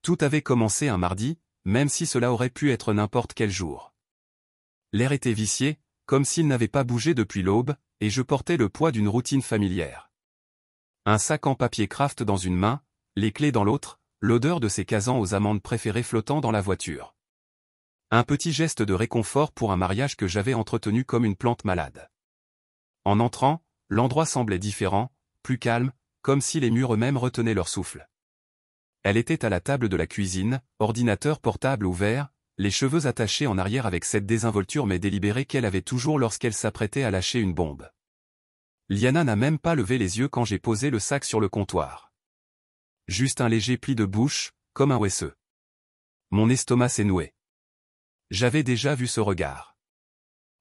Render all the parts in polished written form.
Tout avait commencé un mardi, même si cela aurait pu être n'importe quel jour. L'air était vicié, comme s'il n'avait pas bougé depuis l'aube, et je portais le poids d'une routine familière. Un sac en papier craft dans une main, les clés dans l'autre, l'odeur de ses casans aux amandes préférées flottant dans la voiture. Un petit geste de réconfort pour un mariage que j'avais entretenu comme une plante malade. En entrant, l'endroit semblait différent, plus calme, comme si les murs eux-mêmes retenaient leur souffle. Elle était à la table de la cuisine, ordinateur portable ouvert, les cheveux attachés en arrière avec cette désinvolture mais délibérée qu'elle avait toujours lorsqu'elle s'apprêtait à lâcher une bombe. Liana n'a même pas levé les yeux quand j'ai posé le sac sur le comptoir. Juste un léger pli de bouche, comme un OSE. Mon estomac s'est noué. J'avais déjà vu ce regard.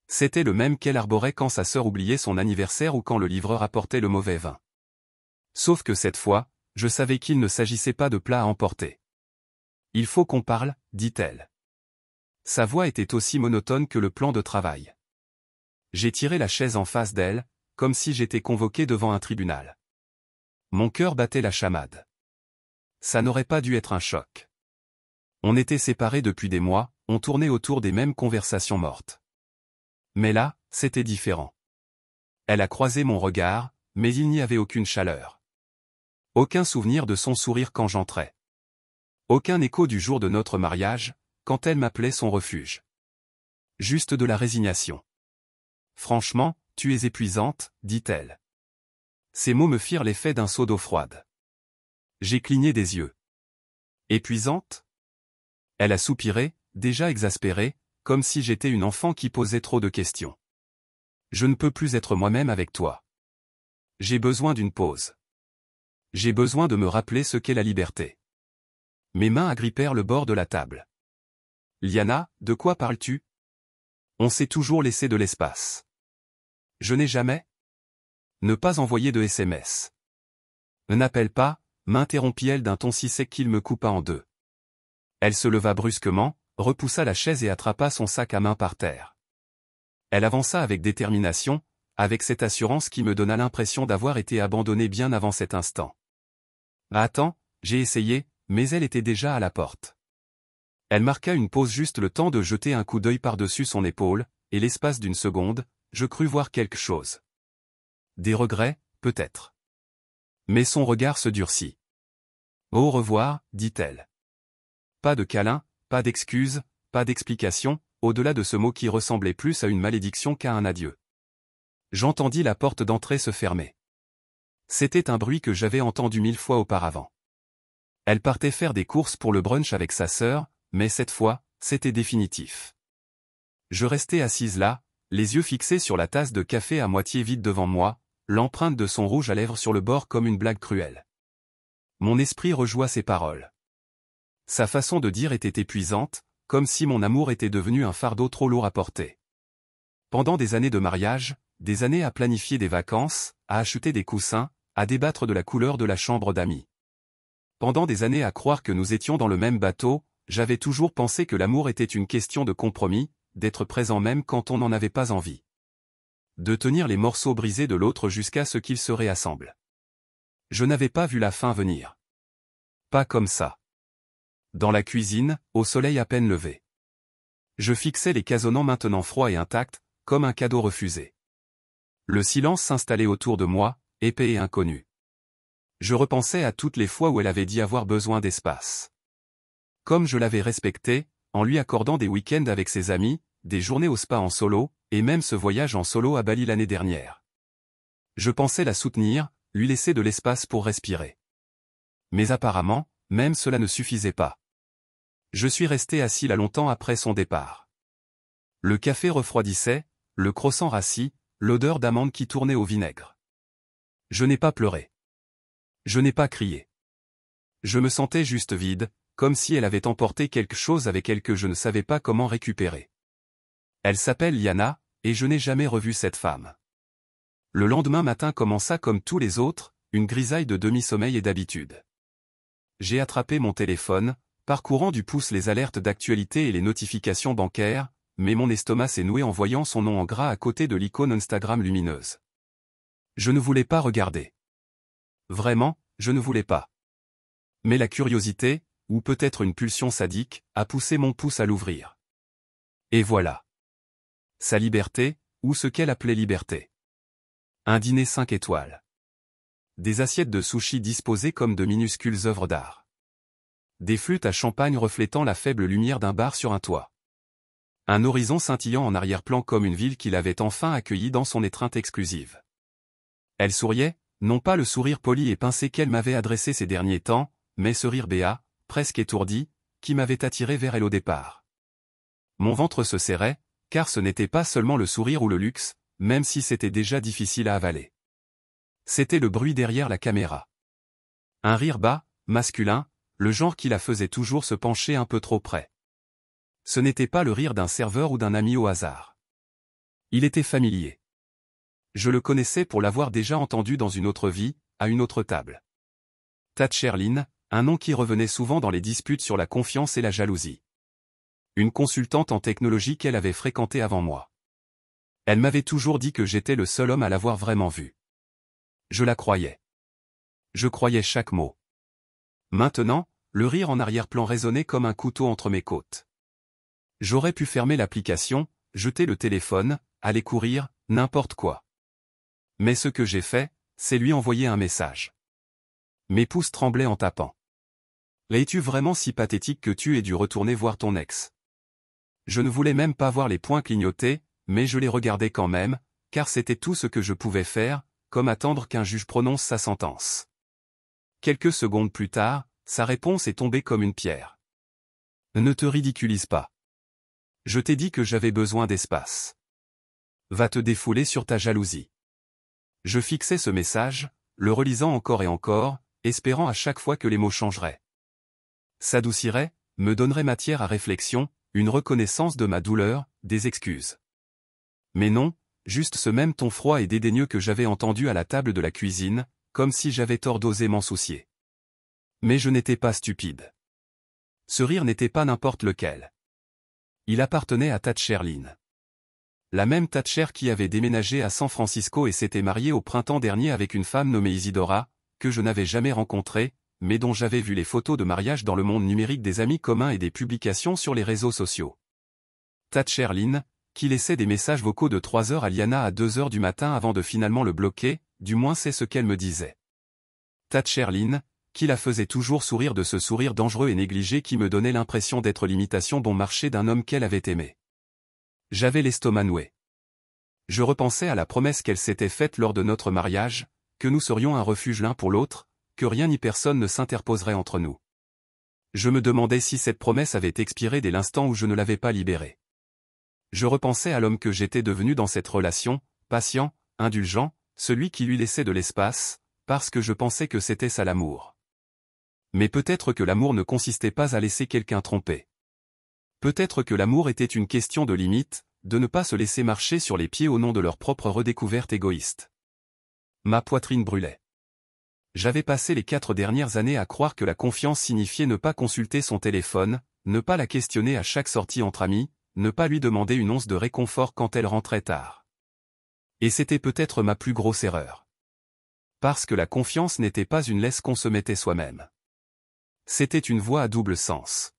C'était le même qu'elle arborait quand sa sœur oubliait son anniversaire ou quand le livreur apportait le mauvais vin. Sauf que cette fois, je savais qu'il ne s'agissait pas de plat à emporter. « Il faut qu'on parle », dit-elle. Sa voix était aussi monotone que le plan de travail. J'ai tiré la chaise en face d'elle, comme si j'étais convoqué devant un tribunal. Mon cœur battait la chamade. Ça n'aurait pas dû être un choc. On était séparés depuis des mois, on tournait autour des mêmes conversations mortes. Mais là, c'était différent. Elle a croisé mon regard, mais il n'y avait aucune chaleur. Aucun souvenir de son sourire quand j'entrais. Aucun écho du jour de notre mariage, quand elle m'appelait son refuge. Juste de la résignation. « Franchement, tu es épuisante, » dit-elle. Ces mots me firent l'effet d'un seau d'eau froide. J'ai cligné des yeux. « Épuisante ?» Elle a soupiré, déjà exaspérée, comme si j'étais une enfant qui posait trop de questions. « Je ne peux plus être moi-même avec toi. J'ai besoin d'une pause. J'ai besoin de me rappeler ce qu'est la liberté. » Mes mains agrippèrent le bord de la table. « Liana, de quoi parles-tu ? On s'est toujours laissé de l'espace. » « Je n'ai jamais. » « Ne pas envoyer de SMS. »« Ne n'appelle pas », m'interrompit-elle d'un ton si sec qu'il me coupa en deux. Elle se leva brusquement, repoussa la chaise et attrapa son sac à main par terre. Elle avança avec détermination, avec cette assurance qui me donna l'impression d'avoir été abandonnée bien avant cet instant. « Attends, j'ai essayé, mais elle était déjà à la porte. » Elle marqua une pause juste le temps de jeter un coup d'œil par-dessus son épaule, et l'espace d'une seconde, je crus voir quelque chose. Des regrets, peut-être. Mais son regard se durcit. « Au revoir », dit-elle. Pas de câlin, pas d'excuses, pas d'explication, au-delà de ce mot qui ressemblait plus à une malédiction qu'à un adieu. J'entendis la porte d'entrée se fermer. C'était un bruit que j'avais entendu 1000 fois auparavant. Elle partait faire des courses pour le brunch avec sa sœur, mais cette fois, c'était définitif. Je restais assise là, les yeux fixés sur la tasse de café à moitié vide devant moi, l'empreinte de son rouge à lèvres sur le bord comme une blague cruelle. Mon esprit rejoua ses paroles. Sa façon de dire était épuisante, comme si mon amour était devenu un fardeau trop lourd à porter. Pendant des années de mariage, des années à planifier des vacances, à acheter des coussins, à débattre de la couleur de la chambre d'amis. Pendant des années à croire que nous étions dans le même bateau, j'avais toujours pensé que l'amour était une question de compromis, d'être présent même quand on n'en avait pas envie. De tenir les morceaux brisés de l'autre jusqu'à ce qu'ils se réassemblent. Je n'avais pas vu la fin venir. Pas comme ça. Dans la cuisine, au soleil à peine levé. Je fixais les casonnants maintenant froids et intacts, comme un cadeau refusé. Le silence s'installait autour de moi, épais et inconnu. Je repensais à toutes les fois où elle avait dit avoir besoin d'espace. Comme je l'avais respectée, en lui accordant des week-ends avec ses amis, des journées au spa en solo, et même ce voyage en solo à Bali l'année dernière. Je pensais la soutenir, lui laisser de l'espace pour respirer. Mais apparemment, même cela ne suffisait pas. Je suis resté assis là longtemps après son départ. Le café refroidissait, le croissant rassis, l'odeur d'amande qui tournait au vinaigre. Je n'ai pas pleuré. Je n'ai pas crié. Je me sentais juste vide, comme si elle avait emporté quelque chose avec elle que je ne savais pas comment récupérer. Elle s'appelle Liana, et je n'ai jamais revu cette femme. Le lendemain matin commença comme tous les autres, une grisaille de demi-sommeil et d'habitude. J'ai attrapé mon téléphone, parcourant du pouce les alertes d'actualité et les notifications bancaires, mais mon estomac s'est noué en voyant son nom en gras à côté de l'icône Instagram lumineuse. Je ne voulais pas regarder. Vraiment, je ne voulais pas. Mais la curiosité, ou peut-être une pulsion sadique, a poussé mon pouce à l'ouvrir. Et voilà. Sa liberté, ou ce qu'elle appelait liberté. Un dîner 5 étoiles. Des assiettes de sushi disposées comme de minuscules œuvres d'art. Des flûtes à champagne reflétant la faible lumière d'un bar sur un toit. Un horizon scintillant en arrière-plan comme une ville qu'il avait enfin accueillie dans son étreinte exclusive. Elle souriait, non pas le sourire poli et pincé qu'elle m'avait adressé ces derniers temps, mais ce rire béat, presque étourdi, qui m'avait attiré vers elle au départ. Mon ventre se serrait, car ce n'était pas seulement le sourire ou le luxe, même si c'était déjà difficile à avaler. C'était le bruit derrière la caméra. Un rire bas, masculin, le genre qui la faisait toujours se pencher un peu trop près. Ce n'était pas le rire d'un serveur ou d'un ami au hasard. Il était familier. Je le connaissais pour l'avoir déjà entendu dans une autre vie, à une autre table. Thatcher-Lynn, un nom qui revenait souvent dans les disputes sur la confiance et la jalousie. Une consultante en technologie qu'elle avait fréquentée avant moi. Elle m'avait toujours dit que j'étais le seul homme à l'avoir vraiment vue. Je la croyais. Je croyais chaque mot. Maintenant, le rire en arrière-plan résonnait comme un couteau entre mes côtes. J'aurais pu fermer l'application, jeter le téléphone, aller courir, n'importe quoi. Mais ce que j'ai fait, c'est lui envoyer un message. Mes pouces tremblaient en tapant. « Es-tu vraiment si pathétique que tu aies dû retourner voir ton ex ?» Je ne voulais même pas voir les points clignoter, mais je les regardais quand même, car c'était tout ce que je pouvais faire, comme attendre qu'un juge prononce sa sentence. Quelques secondes plus tard, sa réponse est tombée comme une pierre. « Ne te ridiculise pas. Je t'ai dit que j'avais besoin d'espace. Va te défouler sur ta jalousie. » Je fixais ce message, le relisant encore et encore, espérant à chaque fois que les mots changeraient. S'adouciraient, me donneraient matière à réflexion, une reconnaissance de ma douleur, des excuses. Mais non, juste ce même ton froid et dédaigneux que j'avais entendu à la table de la cuisine, comme si j'avais tort d'oser m'en soucier. Mais je n'étais pas stupide. Ce rire n'était pas n'importe lequel. Il appartenait à Thatcher-Lynn. La même Thatcher qui avait déménagé à San Francisco et s'était mariée au printemps dernier avec une femme nommée Isidora, que je n'avais jamais rencontrée, mais dont j'avais vu les photos de mariage dans le monde numérique des amis communs et des publications sur les réseaux sociaux. Thatcher-Lynn, qui laissait des messages vocaux de 3 heures à Liana à 2 heures du matin avant de finalement le bloquer, du moins c'est ce qu'elle me disait. Thatcher-Lynn, qui la faisait toujours sourire de ce sourire dangereux et négligé qui me donnait l'impression d'être l'imitation bon marché d'un homme qu'elle avait aimé. J'avais l'estomac noué. Je repensais à la promesse qu'elle s'était faite lors de notre mariage, que nous serions un refuge l'un pour l'autre, que rien ni personne ne s'interposerait entre nous. Je me demandais si cette promesse avait expiré dès l'instant où je ne l'avais pas libérée. Je repensais à l'homme que j'étais devenu dans cette relation, patient, indulgent, celui qui lui laissait de l'espace, parce que je pensais que c'était ça l'amour. Mais peut-être que l'amour ne consistait pas à laisser quelqu'un tromper. Peut-être que l'amour était une question de limite, de ne pas se laisser marcher sur les pieds au nom de leur propre redécouverte égoïste. Ma poitrine brûlait. J'avais passé les 4 dernières années à croire que la confiance signifiait ne pas consulter son téléphone, ne pas la questionner à chaque sortie entre amis, ne pas lui demander une once de réconfort quand elle rentrait tard. Et c'était peut-être ma plus grosse erreur. Parce que la confiance n'était pas une laisse qu'on se mettait soi-même. C'était une voie à double sens.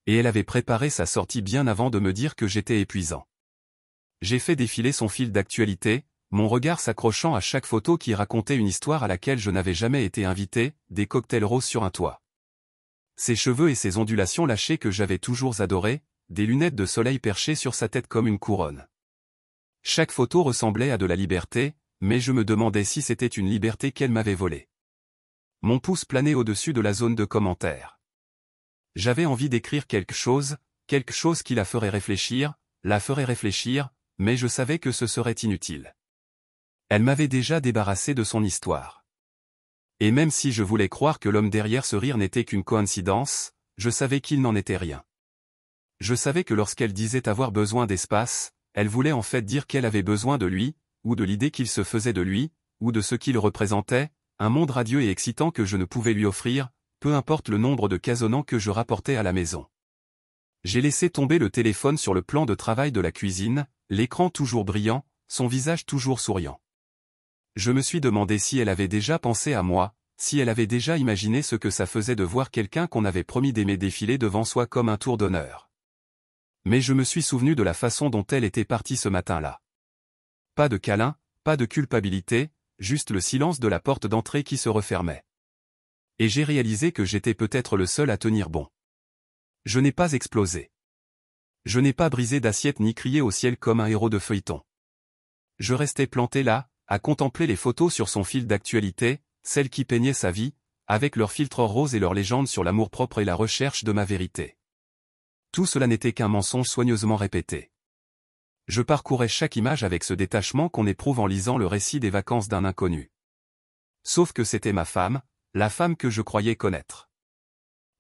Et elle avait préparé sa sortie bien avant de me dire que j'étais épuisant. J'ai fait défiler son fil d'actualité, mon regard s'accrochant à chaque photo qui racontait une histoire à laquelle je n'avais jamais été invité, des cocktails roses sur un toit. Ses cheveux et ses ondulations lâchées que j'avais toujours adorées, des lunettes de soleil perchées sur sa tête comme une couronne. Chaque photo ressemblait à de la liberté, mais je me demandais si c'était une liberté qu'elle m'avait volée. Mon pouce planait au-dessus de la zone de commentaires. J'avais envie d'écrire quelque chose qui la ferait réfléchir, mais je savais que ce serait inutile. Elle m'avait déjà débarrassé de son histoire. Et même si je voulais croire que l'homme derrière ce rire n'était qu'une coïncidence, je savais qu'il n'en était rien. Je savais que lorsqu'elle disait avoir besoin d'espace, elle voulait en fait dire qu'elle avait besoin de lui, ou de l'idée qu'il se faisait de lui, ou de ce qu'il représentait, un monde radieux et excitant que je ne pouvais lui offrir, peu importe le nombre de casonnants que je rapportais à la maison. J'ai laissé tomber le téléphone sur le plan de travail de la cuisine, l'écran toujours brillant, son visage toujours souriant. Je me suis demandé si elle avait déjà pensé à moi, si elle avait déjà imaginé ce que ça faisait de voir quelqu'un qu'on avait promis d'aimer défiler devant soi comme un tour d'honneur. Mais je me suis souvenu de la façon dont elle était partie ce matin-là. Pas de câlin, pas de culpabilité, juste le silence de la porte d'entrée qui se refermait. Et j'ai réalisé que j'étais peut-être le seul à tenir bon. Je n'ai pas explosé. Je n'ai pas brisé d'assiette ni crié au ciel comme un héros de feuilleton. Je restais planté là, à contempler les photos sur son fil d'actualité, celles qui peignaient sa vie, avec leurs filtres roses et leurs légendes sur l'amour-propre et la recherche de ma vérité. Tout cela n'était qu'un mensonge soigneusement répété. Je parcourais chaque image avec ce détachement qu'on éprouve en lisant le récit des vacances d'un inconnu. Sauf que c'était ma femme, la femme que je croyais connaître.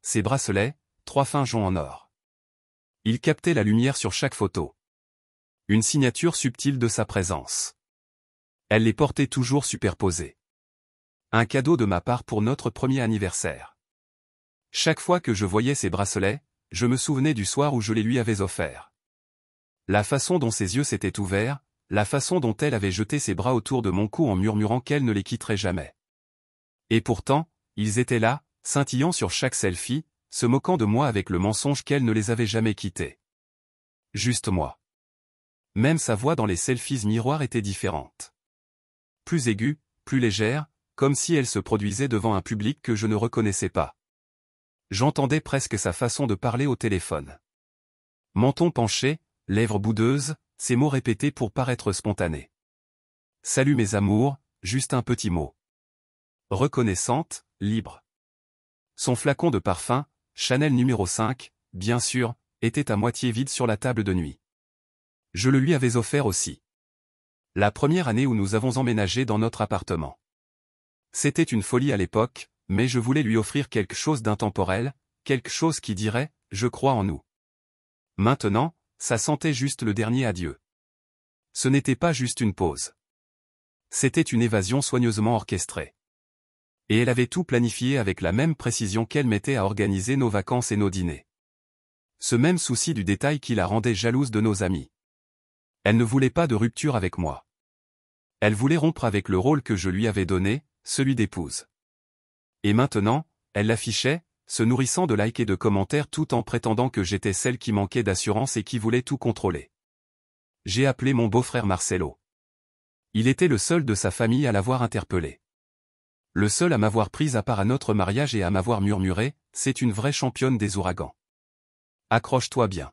Ses bracelets, 3 fins joncs en or. Ils captaient la lumière sur chaque photo. Une signature subtile de sa présence. Elle les portait toujours superposés. Un cadeau de ma part pour notre premier anniversaire. Chaque fois que je voyais ces bracelets, je me souvenais du soir où je les lui avais offerts. La façon dont ses yeux s'étaient ouverts, la façon dont elle avait jeté ses bras autour de mon cou en murmurant qu'elle ne les quitterait jamais. Et pourtant, ils étaient là, scintillant sur chaque selfie, se moquant de moi avec le mensonge qu'elle ne les avait jamais quittés. Juste moi. Même sa voix dans les selfies miroirs était différente. Plus aiguë, plus légère, comme si elle se produisait devant un public que je ne reconnaissais pas. J'entendais presque sa façon de parler au téléphone. Menton penché, lèvres boudeuses, ces mots répétés pour paraître spontanés. Salut mes amours, juste un petit mot. Reconnaissante, libre. Son flacon de parfum, Chanel numéro 5, bien sûr, était à moitié vide sur la table de nuit. Je le lui avais offert aussi. La première année où nous avons emménagé dans notre appartement. C'était une folie à l'époque, mais je voulais lui offrir quelque chose d'intemporel, quelque chose qui dirait « je crois en nous ». Maintenant, ça sentait juste le dernier adieu. Ce n'était pas juste une pause. C'était une évasion soigneusement orchestrée. Et elle avait tout planifié avec la même précision qu'elle mettait à organiser nos vacances et nos dîners. Ce même souci du détail qui la rendait jalouse de nos amis. Elle ne voulait pas de rupture avec moi. Elle voulait rompre avec le rôle que je lui avais donné, celui d'épouse. Et maintenant, elle l'affichait, se nourrissant de likes et de commentaires tout en prétendant que j'étais celle qui manquait d'assurance et qui voulait tout contrôler. J'ai appelé mon beau-frère Marcelo. Il était le seul de sa famille à l'avoir interpellé. Le seul à m'avoir prise à part à notre mariage et à m'avoir murmuré, c'est une vraie championne des ouragans. Accroche-toi bien.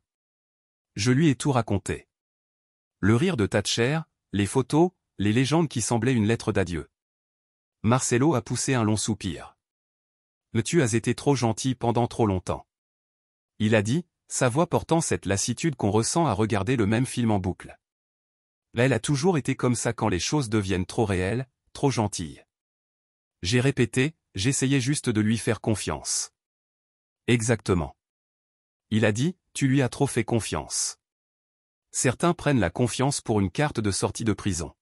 Je lui ai tout raconté. Le rire de Thatcher, les photos, les légendes qui semblaient une lettre d'adieu. Marcelo a poussé un long soupir. Mais tu as été trop gentil pendant trop longtemps. Il a dit, sa voix portant cette lassitude qu'on ressent à regarder le même film en boucle. Elle a toujours été comme ça quand les choses deviennent trop réelles, trop gentilles. J'ai répété, j'essayais juste de lui faire confiance. Exactement. Il a dit, tu lui as trop fait confiance. Certains prennent la confiance pour une carte de sortie de prison.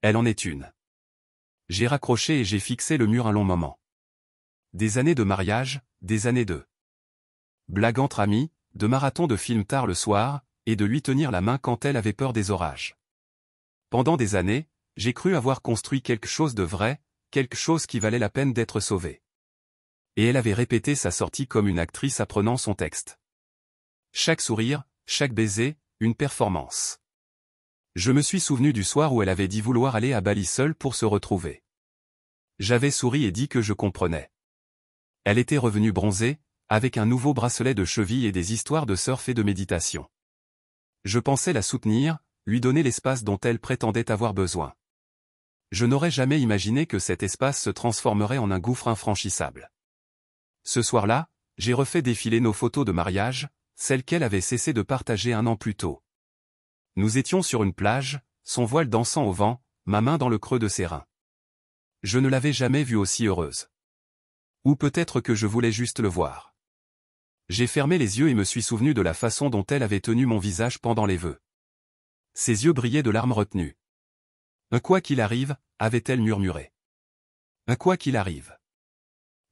Elle en est une. J'ai raccroché et j'ai fixé le mur un long moment. Des années de mariage, des années de blagues entre amis, de marathons de films tard le soir, et de lui tenir la main quand elle avait peur des orages. Pendant des années, j'ai cru avoir construit quelque chose de vrai, quelque chose qui valait la peine d'être sauvé. Et elle avait répété sa sortie comme une actrice apprenant son texte. Chaque sourire, chaque baiser, une performance. Je me suis souvenu du soir où elle avait dit vouloir aller à Bali seule pour se retrouver. J'avais souri et dit que je comprenais. Elle était revenue bronzée, avec un nouveau bracelet de cheville et des histoires de surf et de méditation. Je pensais la soutenir, lui donner l'espace dont elle prétendait avoir besoin. Je n'aurais jamais imaginé que cet espace se transformerait en un gouffre infranchissable. Ce soir-là, j'ai refait défiler nos photos de mariage, celles qu'elle avait cessé de partager un an plus tôt. Nous étions sur une plage, son voile dansant au vent, ma main dans le creux de ses reins. Je ne l'avais jamais vue aussi heureuse. Ou peut-être que je voulais juste le voir. J'ai fermé les yeux et me suis souvenu de la façon dont elle avait tenu mon visage pendant les vœux. Ses yeux brillaient de larmes retenues. « Quoi qu'il arrive », avait-elle murmuré. « Quoi qu'il arrive ».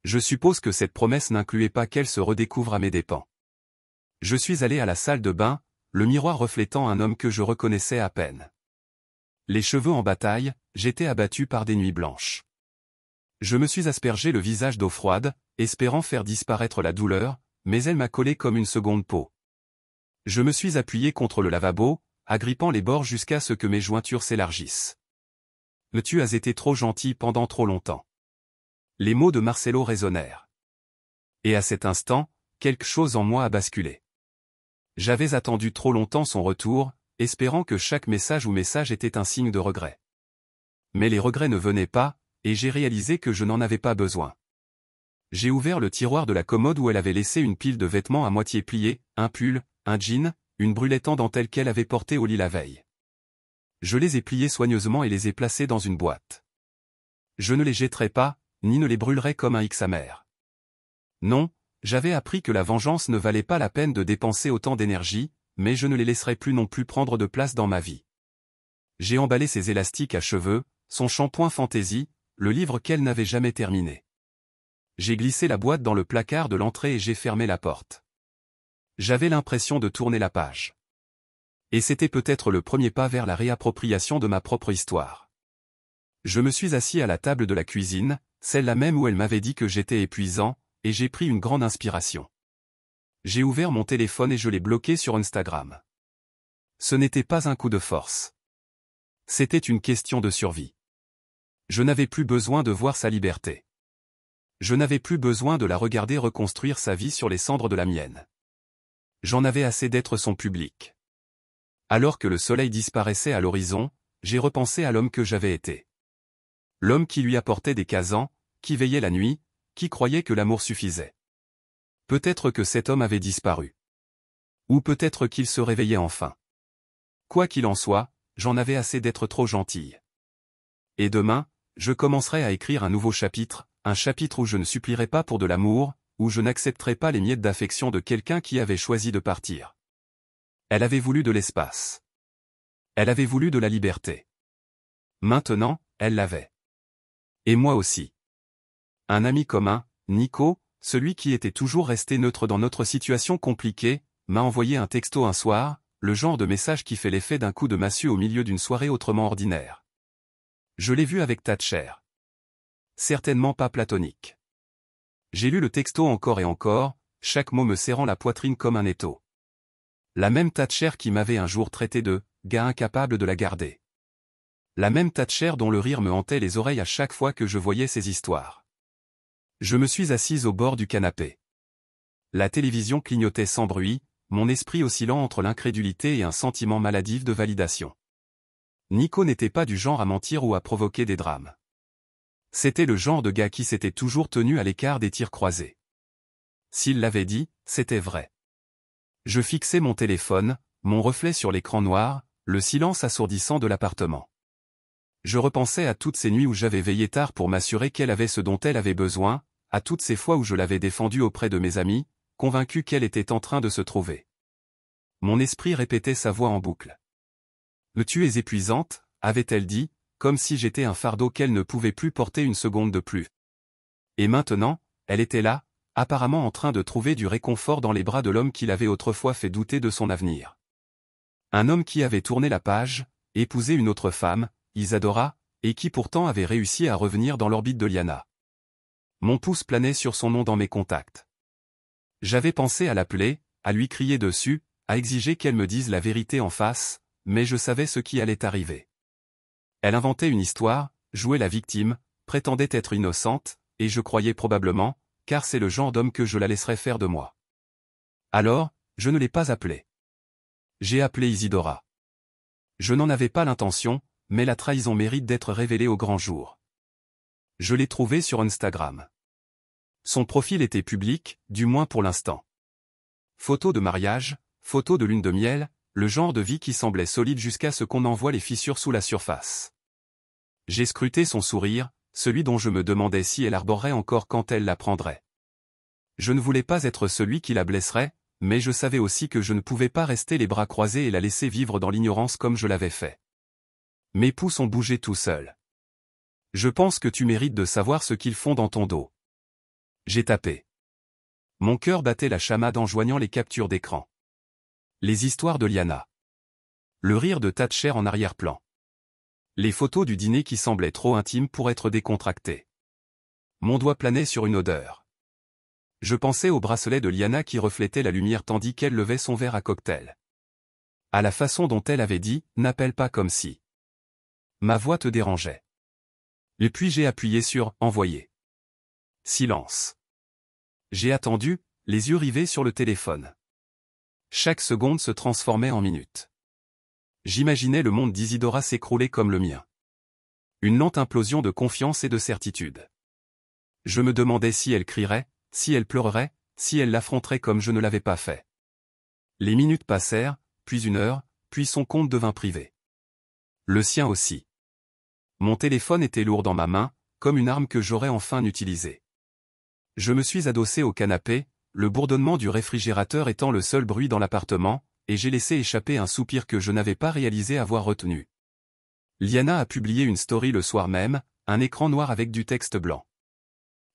Je suppose que cette promesse n'incluait pas qu'elle se redécouvre à mes dépens. Je suis allé à la salle de bain, le miroir reflétant un homme que je reconnaissais à peine. Les cheveux en bataille, j'étais abattu par des nuits blanches. Je me suis aspergé le visage d'eau froide, espérant faire disparaître la douleur, mais elle m'a collé comme une seconde peau. Je me suis appuyé contre le lavabo, agrippant les bords jusqu'à ce que mes jointures s'élargissent. Tu as été trop gentil pendant trop longtemps. Les mots de Marcelo résonnèrent. Et à cet instant, quelque chose en moi a basculé. J'avais attendu trop longtemps son retour, espérant que chaque message ou message était un signe de regret. Mais les regrets ne venaient pas, et j'ai réalisé que je n'en avais pas besoin. J'ai ouvert le tiroir de la commode où elle avait laissé une pile de vêtements à moitié pliés, un pull, un jean, une brulette en dentelle qu'elle avait portée au lit la veille. Je les ai pliés soigneusement et les ai placés dans une boîte. Je ne les jetterai pas, ni ne les brûlerai comme un X amer. Non, j'avais appris que la vengeance ne valait pas la peine de dépenser autant d'énergie, mais je ne les laisserai plus non plus prendre de place dans ma vie. J'ai emballé ses élastiques à cheveux, son shampoing fantaisie, le livre qu'elle n'avait jamais terminé. J'ai glissé la boîte dans le placard de l'entrée et j'ai fermé la porte. J'avais l'impression de tourner la page. Et c'était peut-être le premier pas vers la réappropriation de ma propre histoire. Je me suis assis à la table de la cuisine, celle-là même où elle m'avait dit que j'étais épuisant, et j'ai pris une grande inspiration. J'ai ouvert mon téléphone et je l'ai bloqué sur Instagram. Ce n'était pas un coup de force. C'était une question de survie. Je n'avais plus besoin de voir sa liberté. Je n'avais plus besoin de la regarder reconstruire sa vie sur les cendres de la mienne. J'en avais assez d'être son public. Alors que le soleil disparaissait à l'horizon, j'ai repensé à l'homme que j'avais été. L'homme qui lui apportait des casans, qui veillait la nuit, qui croyait que l'amour suffisait. Peut-être que cet homme avait disparu. Ou peut-être qu'il se réveillait enfin. Quoi qu'il en soit, j'en avais assez d'être trop gentille. Et demain, je commencerai à écrire un nouveau chapitre, un chapitre où je ne supplierai pas pour de l'amour, où je n'accepterai pas les miettes d'affection de quelqu'un qui avait choisi de partir. Elle avait voulu de l'espace. Elle avait voulu de la liberté. Maintenant, elle l'avait. Et moi aussi. Un ami commun, Nico, celui qui était toujours resté neutre dans notre situation compliquée, m'a envoyé un texto un soir, le genre de message qui fait l'effet d'un coup de massue au milieu d'une soirée autrement ordinaire. Je l'ai vu avec Thatcher. Certainement pas platonique. J'ai lu le texto encore et encore, chaque mot me serrant la poitrine comme un étau. La même Thatcher qui m'avait un jour traité de « gars incapable de la garder ». La même Thatcher dont le rire me hantait les oreilles à chaque fois que je voyais ses histoires. Je me suis assise au bord du canapé. La télévision clignotait sans bruit, mon esprit oscillant entre l'incrédulité et un sentiment maladif de validation. Nico n'était pas du genre à mentir ou à provoquer des drames. C'était le genre de gars qui s'était toujours tenu à l'écart des tirs croisés. S'il l'avait dit, c'était vrai. Je fixais mon téléphone, mon reflet sur l'écran noir, le silence assourdissant de l'appartement. Je repensais à toutes ces nuits où j'avais veillé tard pour m'assurer qu'elle avait ce dont elle avait besoin, à toutes ces fois où je l'avais défendue auprès de mes amis, convaincu qu'elle était en train de se trouver. Mon esprit répétait sa voix en boucle. « Tu es épuisante », avait-elle dit, comme si j'étais un fardeau qu'elle ne pouvait plus porter une seconde de plus. Et maintenant, elle était là, apparemment en train de trouver du réconfort dans les bras de l'homme qui l'avait autrefois fait douter de son avenir. Un homme qui avait tourné la page, épousé une autre femme, Isadora, et qui pourtant avait réussi à revenir dans l'orbite de Liana. Mon pouce planait sur son nom dans mes contacts. J'avais pensé à l'appeler, à lui crier dessus, à exiger qu'elle me dise la vérité en face, mais je savais ce qui allait arriver. Elle inventait une histoire, jouait la victime, prétendait être innocente, et je croyais probablement, car c'est le genre d'homme que je la laisserais faire de moi. Alors, je ne l'ai pas appelée. J'ai appelé Isidora. Je n'en avais pas l'intention, mais la trahison mérite d'être révélée au grand jour. Je l'ai trouvée sur Instagram. Son profil était public, du moins pour l'instant. Photos de mariage, photos de lune de miel, le genre de vie qui semblait solide jusqu'à ce qu'on en voie les fissures sous la surface. J'ai scruté son sourire, celui dont je me demandais si elle arborerait encore quand elle la prendrait. Je ne voulais pas être celui qui la blesserait, mais je savais aussi que je ne pouvais pas rester les bras croisés et la laisser vivre dans l'ignorance comme je l'avais fait. Mes pouces ont bougé tout seuls. Je pense que tu mérites de savoir ce qu'ils font dans ton dos. J'ai tapé. Mon cœur battait la chamade en joignant les captures d'écran. Les histoires de Liana. Le rire de Thatcher en arrière-plan. Les photos du dîner qui semblaient trop intimes pour être décontractées. Mon doigt planait sur une odeur. Je pensais au bracelet de Liana qui reflétait la lumière tandis qu'elle levait son verre à cocktail. À la façon dont elle avait dit « N'appelle pas comme si ». Ma voix te dérangeait. Et puis j'ai appuyé sur « Envoyer ». Silence. J'ai attendu, les yeux rivés sur le téléphone. Chaque seconde se transformait en minute. J'imaginais le monde d'Isidora s'écrouler comme le mien. Une lente implosion de confiance et de certitude. Je me demandais si elle crierait, si elle pleurerait, si elle l'affronterait comme je ne l'avais pas fait. Les minutes passèrent, puis 1 heure, puis son compte devint privé. Le sien aussi. Mon téléphone était lourd dans ma main, comme une arme que j'aurais enfin utilisée. Je me suis adossé au canapé, le bourdonnement du réfrigérateur étant le seul bruit dans l'appartement, et j'ai laissé échapper un soupir que je n'avais pas réalisé avoir retenu. Liana a publié une story le soir même, un écran noir avec du texte blanc.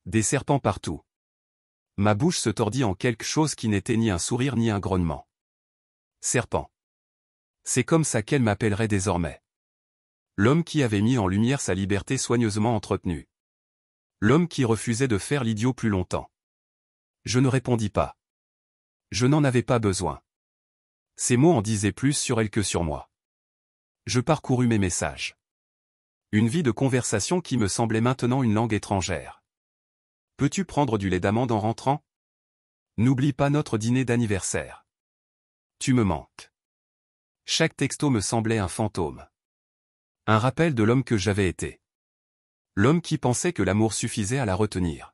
Des serpents partout. Ma bouche se tordit en quelque chose qui n'était ni un sourire ni un grognement. Serpent. C'est comme ça qu'elle m'appellerait désormais. L'homme qui avait mis en lumière sa liberté soigneusement entretenue. L'homme qui refusait de faire l'idiot plus longtemps. Je ne répondis pas. Je n'en avais pas besoin. Ces mots en disaient plus sur elle que sur moi. Je parcourus mes messages. Une vie de conversation qui me semblait maintenant une langue étrangère. Peux-tu prendre du lait d'amande en rentrant? N'oublie pas notre dîner d'anniversaire. Tu me manques. Chaque texto me semblait un fantôme. Un rappel de l'homme que j'avais été. L'homme qui pensait que l'amour suffisait à la retenir.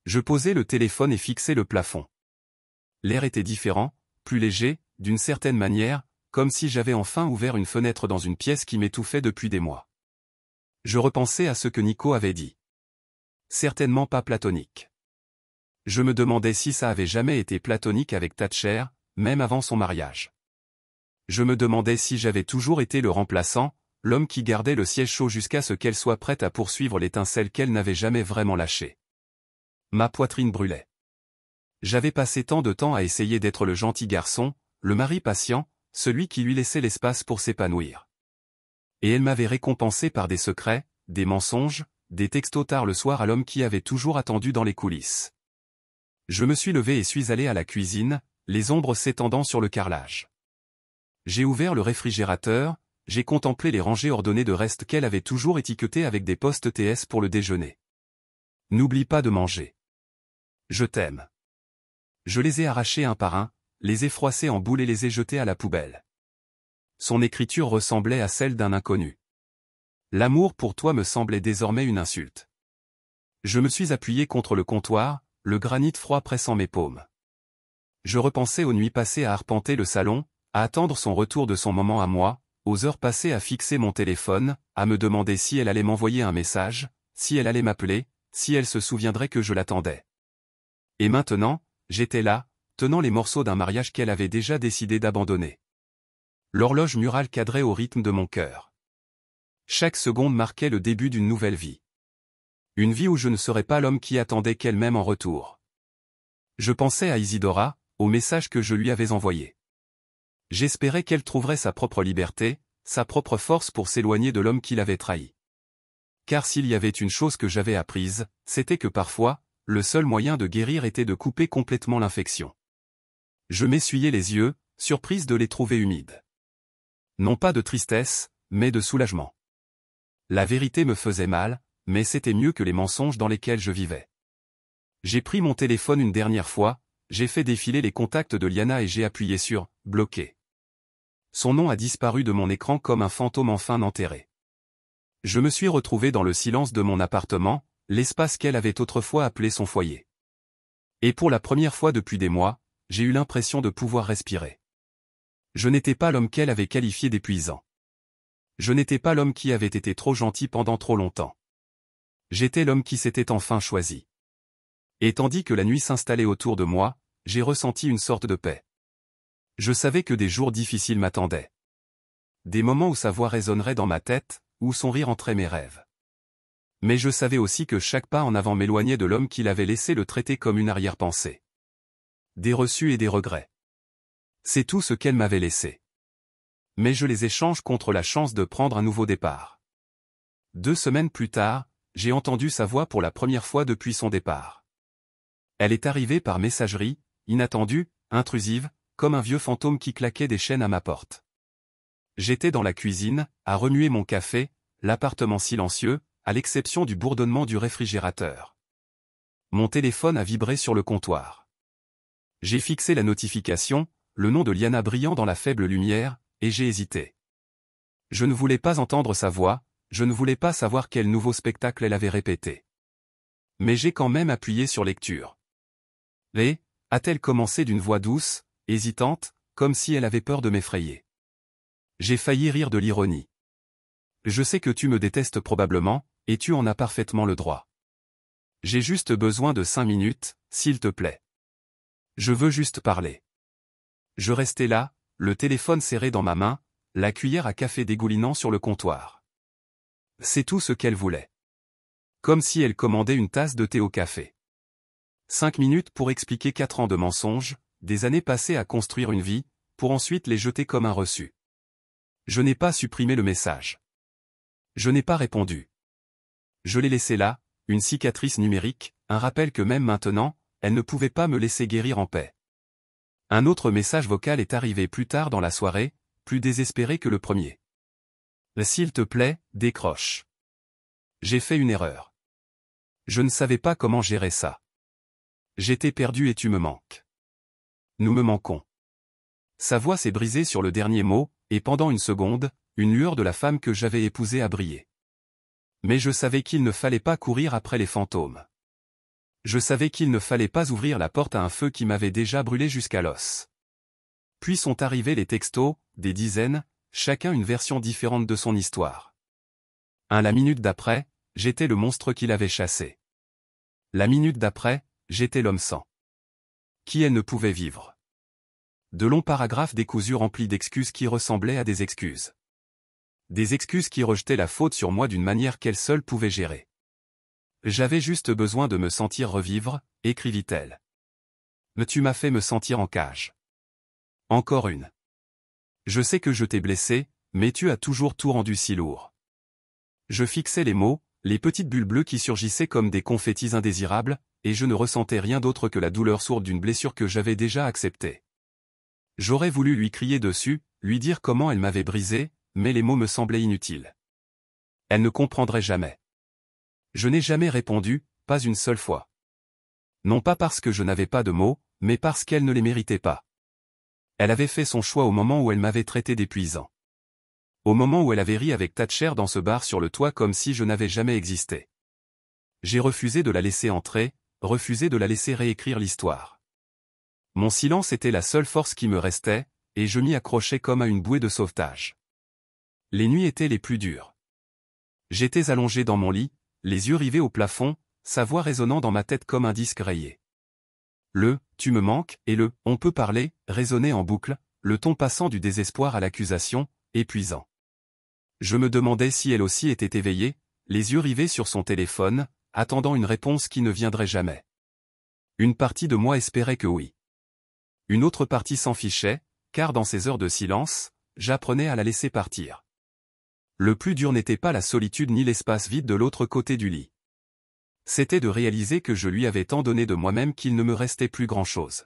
Je posai le téléphone et fixai le plafond. L'air était différent, plus léger, d'une certaine manière, comme si j'avais enfin ouvert une fenêtre dans une pièce qui m'étouffait depuis des mois. Je repensais à ce que Nico avait dit. Certainement pas platonique. Je me demandais si ça avait jamais été platonique avec Thatcher, même avant son mariage. Je me demandais si j'avais toujours été le remplaçant, l'homme qui gardait le siège chaud jusqu'à ce qu'elle soit prête à poursuivre l'étincelle qu'elle n'avait jamais vraiment lâchée. Ma poitrine brûlait. J'avais passé tant de temps à essayer d'être le gentil garçon, le mari patient, celui qui lui laissait l'espace pour s'épanouir. Et elle m'avait récompensé par des secrets, des mensonges, des textos tard le soir à l'homme qui avait toujours attendu dans les coulisses. Je me suis levé et suis allé à la cuisine, les ombres s'étendant sur le carrelage. J'ai ouvert le réfrigérateur, j'ai contemplé les rangées ordonnées de restes qu'elle avait toujours étiquetés avec des postes TS pour le déjeuner. N'oublie pas de manger. Je t'aime. Je les ai arrachés un par un, les ai froissés en boules et les ai jetés à la poubelle. Son écriture ressemblait à celle d'un inconnu. L'amour pour toi me semblait désormais une insulte. Je me suis appuyé contre le comptoir, le granit froid pressant mes paumes. Je repensais aux nuits passées à arpenter le salon, à attendre son retour de son moment à moi, aux heures passées à fixer mon téléphone, à me demander si elle allait m'envoyer un message, si elle allait m'appeler, si elle se souviendrait que je l'attendais. Et maintenant, j'étais là, tenant les morceaux d'un mariage qu'elle avait déjà décidé d'abandonner. L'horloge murale cadrait au rythme de mon cœur. Chaque seconde marquait le début d'une nouvelle vie. Une vie où je ne serais pas l'homme qui attendait qu'elle m'aime en retour. Je pensais à Isidora, au message que je lui avais envoyé. J'espérais qu'elle trouverait sa propre liberté, sa propre force pour s'éloigner de l'homme qui l'avait trahi. Car s'il y avait une chose que j'avais apprise, c'était que parfois, le seul moyen de guérir était de couper complètement l'infection. Je m'essuyais les yeux, surprise de les trouver humides. Non pas de tristesse, mais de soulagement. La vérité me faisait mal, mais c'était mieux que les mensonges dans lesquels je vivais. J'ai pris mon téléphone une dernière fois, j'ai fait défiler les contacts de Liana et j'ai appuyé sur « Bloquer ». Son nom a disparu de mon écran comme un fantôme enfin enterré. Je me suis retrouvé dans le silence de mon appartement, l'espace qu'elle avait autrefois appelé son foyer. Et pour la première fois depuis des mois, j'ai eu l'impression de pouvoir respirer. Je n'étais pas l'homme qu'elle avait qualifié d'épuisant. Je n'étais pas l'homme qui avait été trop gentil pendant trop longtemps. J'étais l'homme qui s'était enfin choisi. Et tandis que la nuit s'installait autour de moi, j'ai ressenti une sorte de paix. Je savais que des jours difficiles m'attendaient. Des moments où sa voix résonnerait dans ma tête, où son rire entrait mes rêves. Mais je savais aussi que chaque pas en avant m'éloignait de l'homme qui l'avait laissé le traiter comme une arrière-pensée. Des reçus et des regrets. C'est tout ce qu'elle m'avait laissé. Mais je les échange contre la chance de prendre un nouveau départ. 2 semaines plus tard, j'ai entendu sa voix pour la première fois depuis son départ. Elle est arrivée par messagerie, inattendue, intrusive, comme un vieux fantôme qui claquait des chaînes à ma porte. J'étais dans la cuisine, à remuer mon café, l'appartement silencieux, à l'exception du bourdonnement du réfrigérateur. Mon téléphone a vibré sur le comptoir. J'ai fixé la notification, le nom de Liana brillant dans la faible lumière, et j'ai hésité. Je ne voulais pas entendre sa voix, je ne voulais pas savoir quel nouveau spectacle elle avait répété. Mais j'ai quand même appuyé sur lecture. Et, a-t-elle commencé d'une voix douce, hésitante, comme si elle avait peur de m'effrayer. J'ai failli rire de l'ironie. Je sais que tu me détestes probablement, et tu en as parfaitement le droit. J'ai juste besoin de 5 minutes, s'il te plaît. Je veux juste parler. Je restais là, le téléphone serré dans ma main, la cuillère à café dégoulinant sur le comptoir. C'est tout ce qu'elle voulait. Comme si elle commandait une tasse de thé au café. 5 minutes pour expliquer 4 ans de mensonges, des années passées à construire une vie, pour ensuite les jeter comme un reçu. Je n'ai pas supprimé le message. Je n'ai pas répondu. Je l'ai laissé là, une cicatrice numérique, un rappel que même maintenant, elle ne pouvait pas me laisser guérir en paix. Un autre message vocal est arrivé plus tard dans la soirée, plus désespéré que le premier. S'il te plaît, décroche. J'ai fait une erreur. Je ne savais pas comment gérer ça. J'étais perdu et tu me manques. Nous me manquons. Sa voix s'est brisée sur le dernier mot, et pendant une seconde, une lueur de la femme que j'avais épousée a brillé. Mais je savais qu'il ne fallait pas courir après les fantômes. Je savais qu'il ne fallait pas ouvrir la porte à un feu qui m'avait déjà brûlé jusqu'à l'os. Puis sont arrivés les textos, des dizaines, chacun une version différente de son histoire. La minute d'après, j'étais le monstre qu'il avait chassé. La minute d'après, j'étais l'homme sans qui elle ne pouvait vivre. De longs paragraphes décousus remplis d'excuses qui ressemblaient à des excuses. Des excuses qui rejetaient la faute sur moi d'une manière qu'elle seule pouvait gérer. J'avais juste besoin de me sentir revivre, écrivit-elle. Mais tu m'as fait me sentir en cage. Encore une. Je sais que je t'ai blessé, mais tu as toujours tout rendu si lourd. Je fixais les mots, les petites bulles bleues qui surgissaient comme des confettis indésirables, et je ne ressentais rien d'autre que la douleur sourde d'une blessure que j'avais déjà acceptée. J'aurais voulu lui crier dessus, lui dire comment elle m'avait brisé, mais les mots me semblaient inutiles. Elle ne comprendrait jamais. Je n'ai jamais répondu, pas une seule fois. Non pas parce que je n'avais pas de mots, mais parce qu'elle ne les méritait pas. Elle avait fait son choix au moment où elle m'avait traité d'épuisant. Au moment où elle avait ri avec Thatcher dans ce bar sur le toit comme si je n'avais jamais existé. J'ai refusé de la laisser entrer, refusé de la laisser réécrire l'histoire. Mon silence était la seule force qui me restait, et je m'y accrochais comme à une bouée de sauvetage. Les nuits étaient les plus dures. J'étais allongé dans mon lit, les yeux rivés au plafond, sa voix résonnant dans ma tête comme un disque rayé. Le « tu me manques » et le « on peut parler » résonnaient en boucle, le ton passant du désespoir à l'accusation, épuisant. Je me demandais si elle aussi était éveillée, les yeux rivés sur son téléphone, attendant une réponse qui ne viendrait jamais. Une partie de moi espérait que oui. Une autre partie s'en fichait, car dans ces heures de silence, j'apprenais à la laisser partir. Le plus dur n'était pas la solitude ni l'espace vide de l'autre côté du lit. C'était de réaliser que je lui avais tant donné de moi-même qu'il ne me restait plus grand-chose.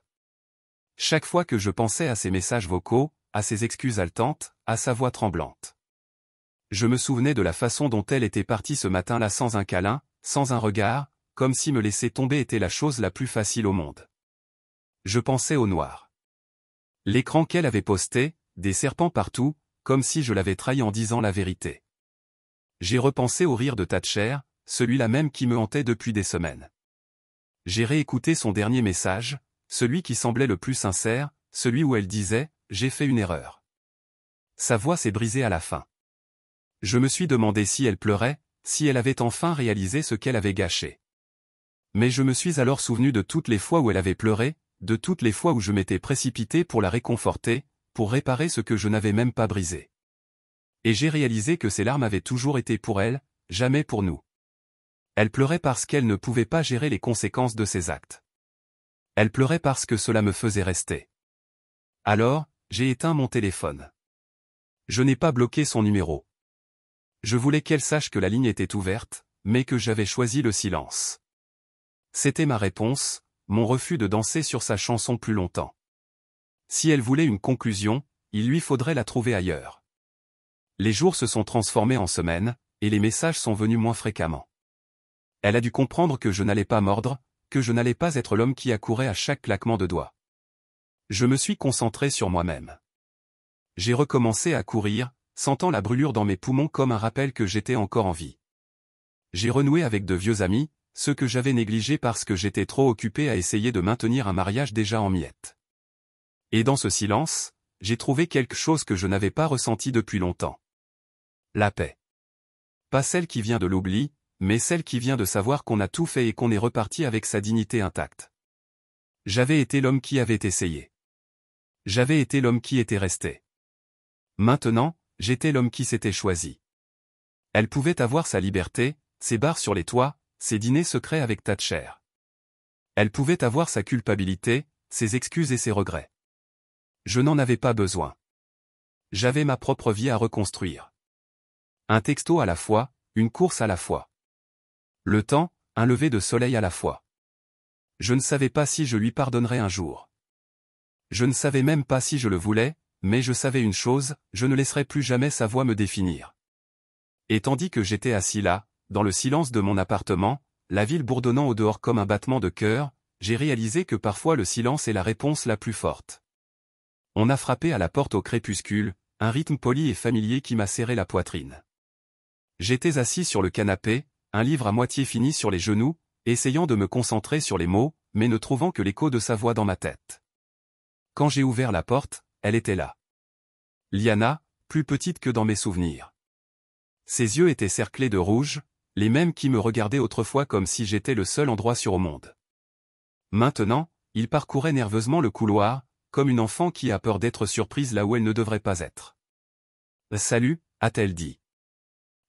Chaque fois que je pensais à ses messages vocaux, à ses excuses haletantes, à sa voix tremblante. Je me souvenais de la façon dont elle était partie ce matin-là sans un câlin, sans un regard, comme si me laisser tomber était la chose la plus facile au monde. Je pensais au noir. L'écran qu'elle avait posté, des serpents partout, comme si je l'avais trahi en disant la vérité. J'ai repensé au rire de Thatcher, celui-là même qui me hantait depuis des semaines. J'ai réécouté son dernier message, celui qui semblait le plus sincère, celui où elle disait « j'ai fait une erreur ». Sa voix s'est brisée à la fin. Je me suis demandé si elle pleurait, si elle avait enfin réalisé ce qu'elle avait gâché. Mais je me suis alors souvenu de toutes les fois où elle avait pleuré, de toutes les fois où je m'étais précipité pour la réconforter, pour réparer ce que je n'avais même pas brisé. Et j'ai réalisé que ces larmes avaient toujours été pour elle, jamais pour nous. Elle pleurait parce qu'elle ne pouvait pas gérer les conséquences de ses actes. Elle pleurait parce que cela me faisait rester. Alors, j'ai éteint mon téléphone. Je n'ai pas bloqué son numéro. Je voulais qu'elle sache que la ligne était ouverte, mais que j'avais choisi le silence. C'était ma réponse, mon refus de danser sur sa chanson plus longtemps. Si elle voulait une conclusion, il lui faudrait la trouver ailleurs. Les jours se sont transformés en semaines, et les messages sont venus moins fréquemment. Elle a dû comprendre que je n'allais pas mordre, que je n'allais pas être l'homme qui accourait à chaque claquement de doigts. Je me suis concentré sur moi-même. J'ai recommencé à courir, sentant la brûlure dans mes poumons comme un rappel que j'étais encore en vie. J'ai renoué avec de vieux amis, ceux que j'avais négligés parce que j'étais trop occupé à essayer de maintenir un mariage déjà en miettes. Et dans ce silence, j'ai trouvé quelque chose que je n'avais pas ressenti depuis longtemps. La paix. Pas celle qui vient de l'oubli, mais celle qui vient de savoir qu'on a tout fait et qu'on est reparti avec sa dignité intacte. J'avais été l'homme qui avait essayé. J'avais été l'homme qui était resté. Maintenant, j'étais l'homme qui s'était choisi. Elle pouvait avoir sa liberté, ses bars sur les toits, ses dîners secrets avec Thatcher. Elle pouvait avoir sa culpabilité, ses excuses et ses regrets. Je n'en avais pas besoin. J'avais ma propre vie à reconstruire. Un texto à la fois, une course à la fois. Le temps, un lever de soleil à la fois. Je ne savais pas si je lui pardonnerais un jour. Je ne savais même pas si je le voulais, mais je savais une chose, je ne laisserai plus jamais sa voix me définir. Et tandis que j'étais assis là, dans le silence de mon appartement, la ville bourdonnant au dehors comme un battement de cœur, j'ai réalisé que parfois le silence est la réponse la plus forte. On a frappé à la porte au crépuscule, un rythme poli et familier qui m'a serré la poitrine. J'étais assis sur le canapé, un livre à moitié fini sur les genoux, essayant de me concentrer sur les mots, mais ne trouvant que l'écho de sa voix dans ma tête. Quand j'ai ouvert la porte, elle était là. Liana, plus petite que dans mes souvenirs. Ses yeux étaient cerclés de rouge, les mêmes qui me regardaient autrefois comme si j'étais le seul endroit sur au monde. Maintenant, il parcourait nerveusement le couloir, comme une enfant qui a peur d'être surprise là où elle ne devrait pas être. « Salut », a-t-elle dit.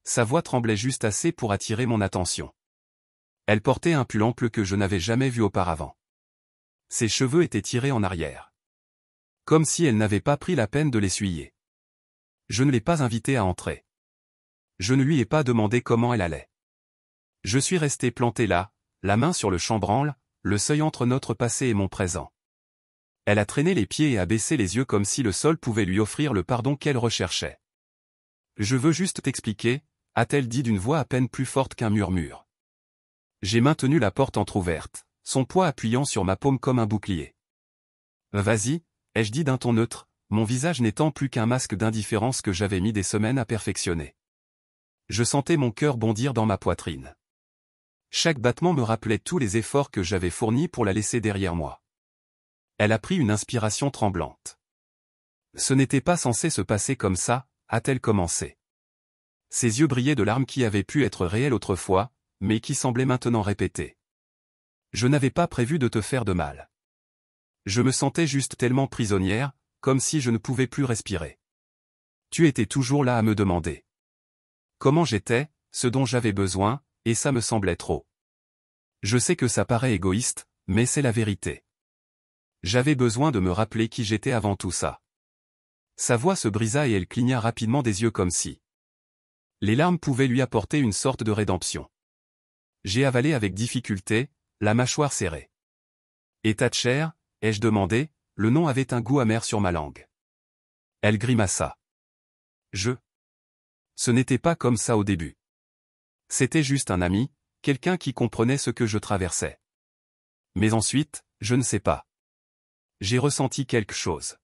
Sa voix tremblait juste assez pour attirer mon attention. Elle portait un pull ample que je n'avais jamais vu auparavant. Ses cheveux étaient tirés en arrière. Comme si elle n'avait pas pris la peine de l'essuyer. Je ne l'ai pas invitée à entrer. Je ne lui ai pas demandé comment elle allait. Je suis resté planté là, la main sur le chambranle, le seuil entre notre passé et mon présent. Elle a traîné les pieds et a baissé les yeux comme si le sol pouvait lui offrir le pardon qu'elle recherchait. « Je veux juste t'expliquer », a-t-elle dit d'une voix à peine plus forte qu'un murmure. J'ai maintenu la porte entr'ouverte, son poids appuyant sur ma paume comme un bouclier. « Vas-y », ai-je dit d'un ton neutre, mon visage n'étant plus qu'un masque d'indifférence que j'avais mis des semaines à perfectionner. Je sentais mon cœur bondir dans ma poitrine. Chaque battement me rappelait tous les efforts que j'avais fournis pour la laisser derrière moi. Elle a pris une inspiration tremblante. « Ce n'était pas censé se passer comme ça », a-t-elle commencé. Ses yeux brillaient de larmes qui avaient pu être réelles autrefois, mais qui semblaient maintenant répétées. « Je n'avais pas prévu de te faire de mal. Je me sentais juste tellement prisonnière, comme si je ne pouvais plus respirer. Tu étais toujours là à me demander comment j'étais, ce dont j'avais besoin, et ça me semblait trop. Je sais que ça paraît égoïste, mais c'est la vérité. J'avais besoin de me rappeler qui j'étais avant tout ça. » Sa voix se brisa et elle cligna rapidement des yeux comme si les larmes pouvaient lui apporter une sorte de rédemption. J'ai avalé avec difficulté, la mâchoire serrée. « Et Thatcher ?» ai-je demandé, le nom avait un goût amer sur ma langue. Elle grimaça. Ce n'était pas comme ça au début. C'était juste un ami, quelqu'un qui comprenait ce que je traversais. Mais ensuite, je ne sais pas. J'ai ressenti quelque chose.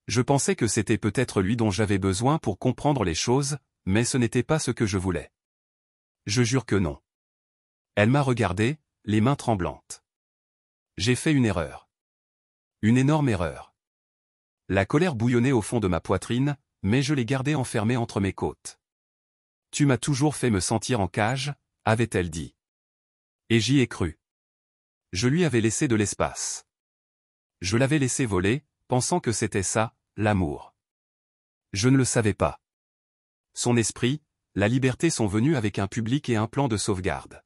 Je pensais que c'était peut-être lui dont j'avais besoin pour comprendre les choses, mais ce n'était pas ce que je voulais. Je jure que non. Elle m'a regardé, les mains tremblantes. J'ai fait une erreur. Une énorme erreur. La colère bouillonnait au fond de ma poitrine, mais je l'ai gardée enfermée entre mes côtes. Tu m'as toujours fait me sentir en cage, avait-elle dit. Et j'y ai cru. Je lui avais laissé de l'espace. Je l'avais laissé voler, pensant que c'était ça, l'amour. Je ne le savais pas. Son esprit, la liberté sont venus avec un public et un plan de sauvegarde.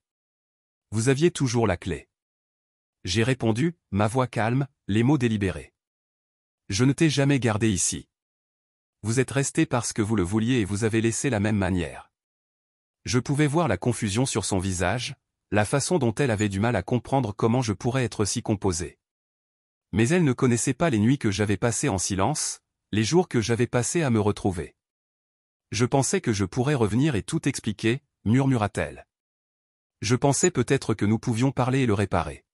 Vous aviez toujours la clé. J'ai répondu, ma voix calme, les mots délibérés. Je ne t'ai jamais gardé ici. Vous êtes resté parce que vous le vouliez et vous avez laissé la même manière. Je pouvais voir la confusion sur son visage, la façon dont elle avait du mal à comprendre comment je pourrais être si composé. Mais elle ne connaissait pas les nuits que j'avais passées en silence, les jours que j'avais passés à me retrouver. Je pensais que je pourrais revenir et tout expliquer, murmura-t-elle. Je pensais peut-être que nous pouvions parler et le réparer.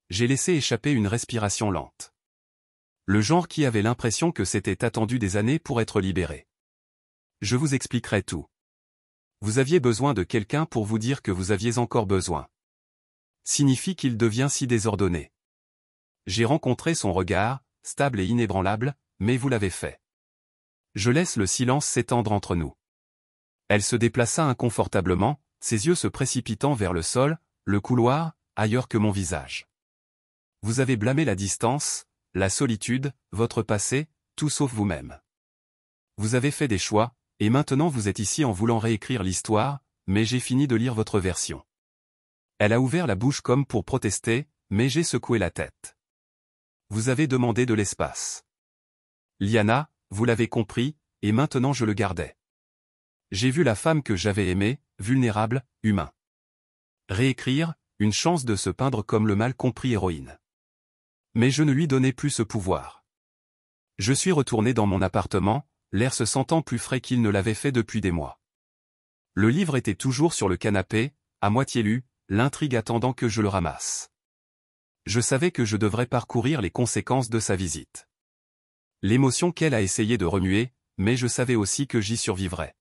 J'ai laissé échapper une respiration lente. Le genre qui avait l'impression que c'était attendu des années pour être libéré. Je vous expliquerai tout. Vous aviez besoin de quelqu'un pour vous dire que vous aviez encore besoin. Signifie qu'il devient si désordonné. J'ai rencontré son regard, stable et inébranlable, mais vous l'avez fait. Je laisse le silence s'étendre entre nous. Elle se déplaça inconfortablement, ses yeux se précipitant vers le sol, le couloir, ailleurs que mon visage. Vous avez blâmé la distance, la solitude, votre passé, tout sauf vous-même. Vous avez fait des choix, et maintenant vous êtes ici en voulant réécrire l'histoire, mais j'ai fini de lire votre version. Elle a ouvert la bouche comme pour protester, mais j'ai secoué la tête. Vous avez demandé de l'espace. Liana, vous l'avez compris, et maintenant je le gardais. J'ai vu la femme que j'avais aimée, vulnérable, humain. Réécrire, une chance de se peindre comme le mal compris héroïne. Mais je ne lui donnais plus ce pouvoir. Je suis retourné dans mon appartement, l'air se sentant plus frais qu'il ne l'avait fait depuis des mois. Le livre était toujours sur le canapé, à moitié lu, l'intrigue attendant que je le ramasse. Je savais que je devrais parcourir les conséquences de sa visite. L'émotion qu'elle a essayé de remuer, mais je savais aussi que j'y survivrais.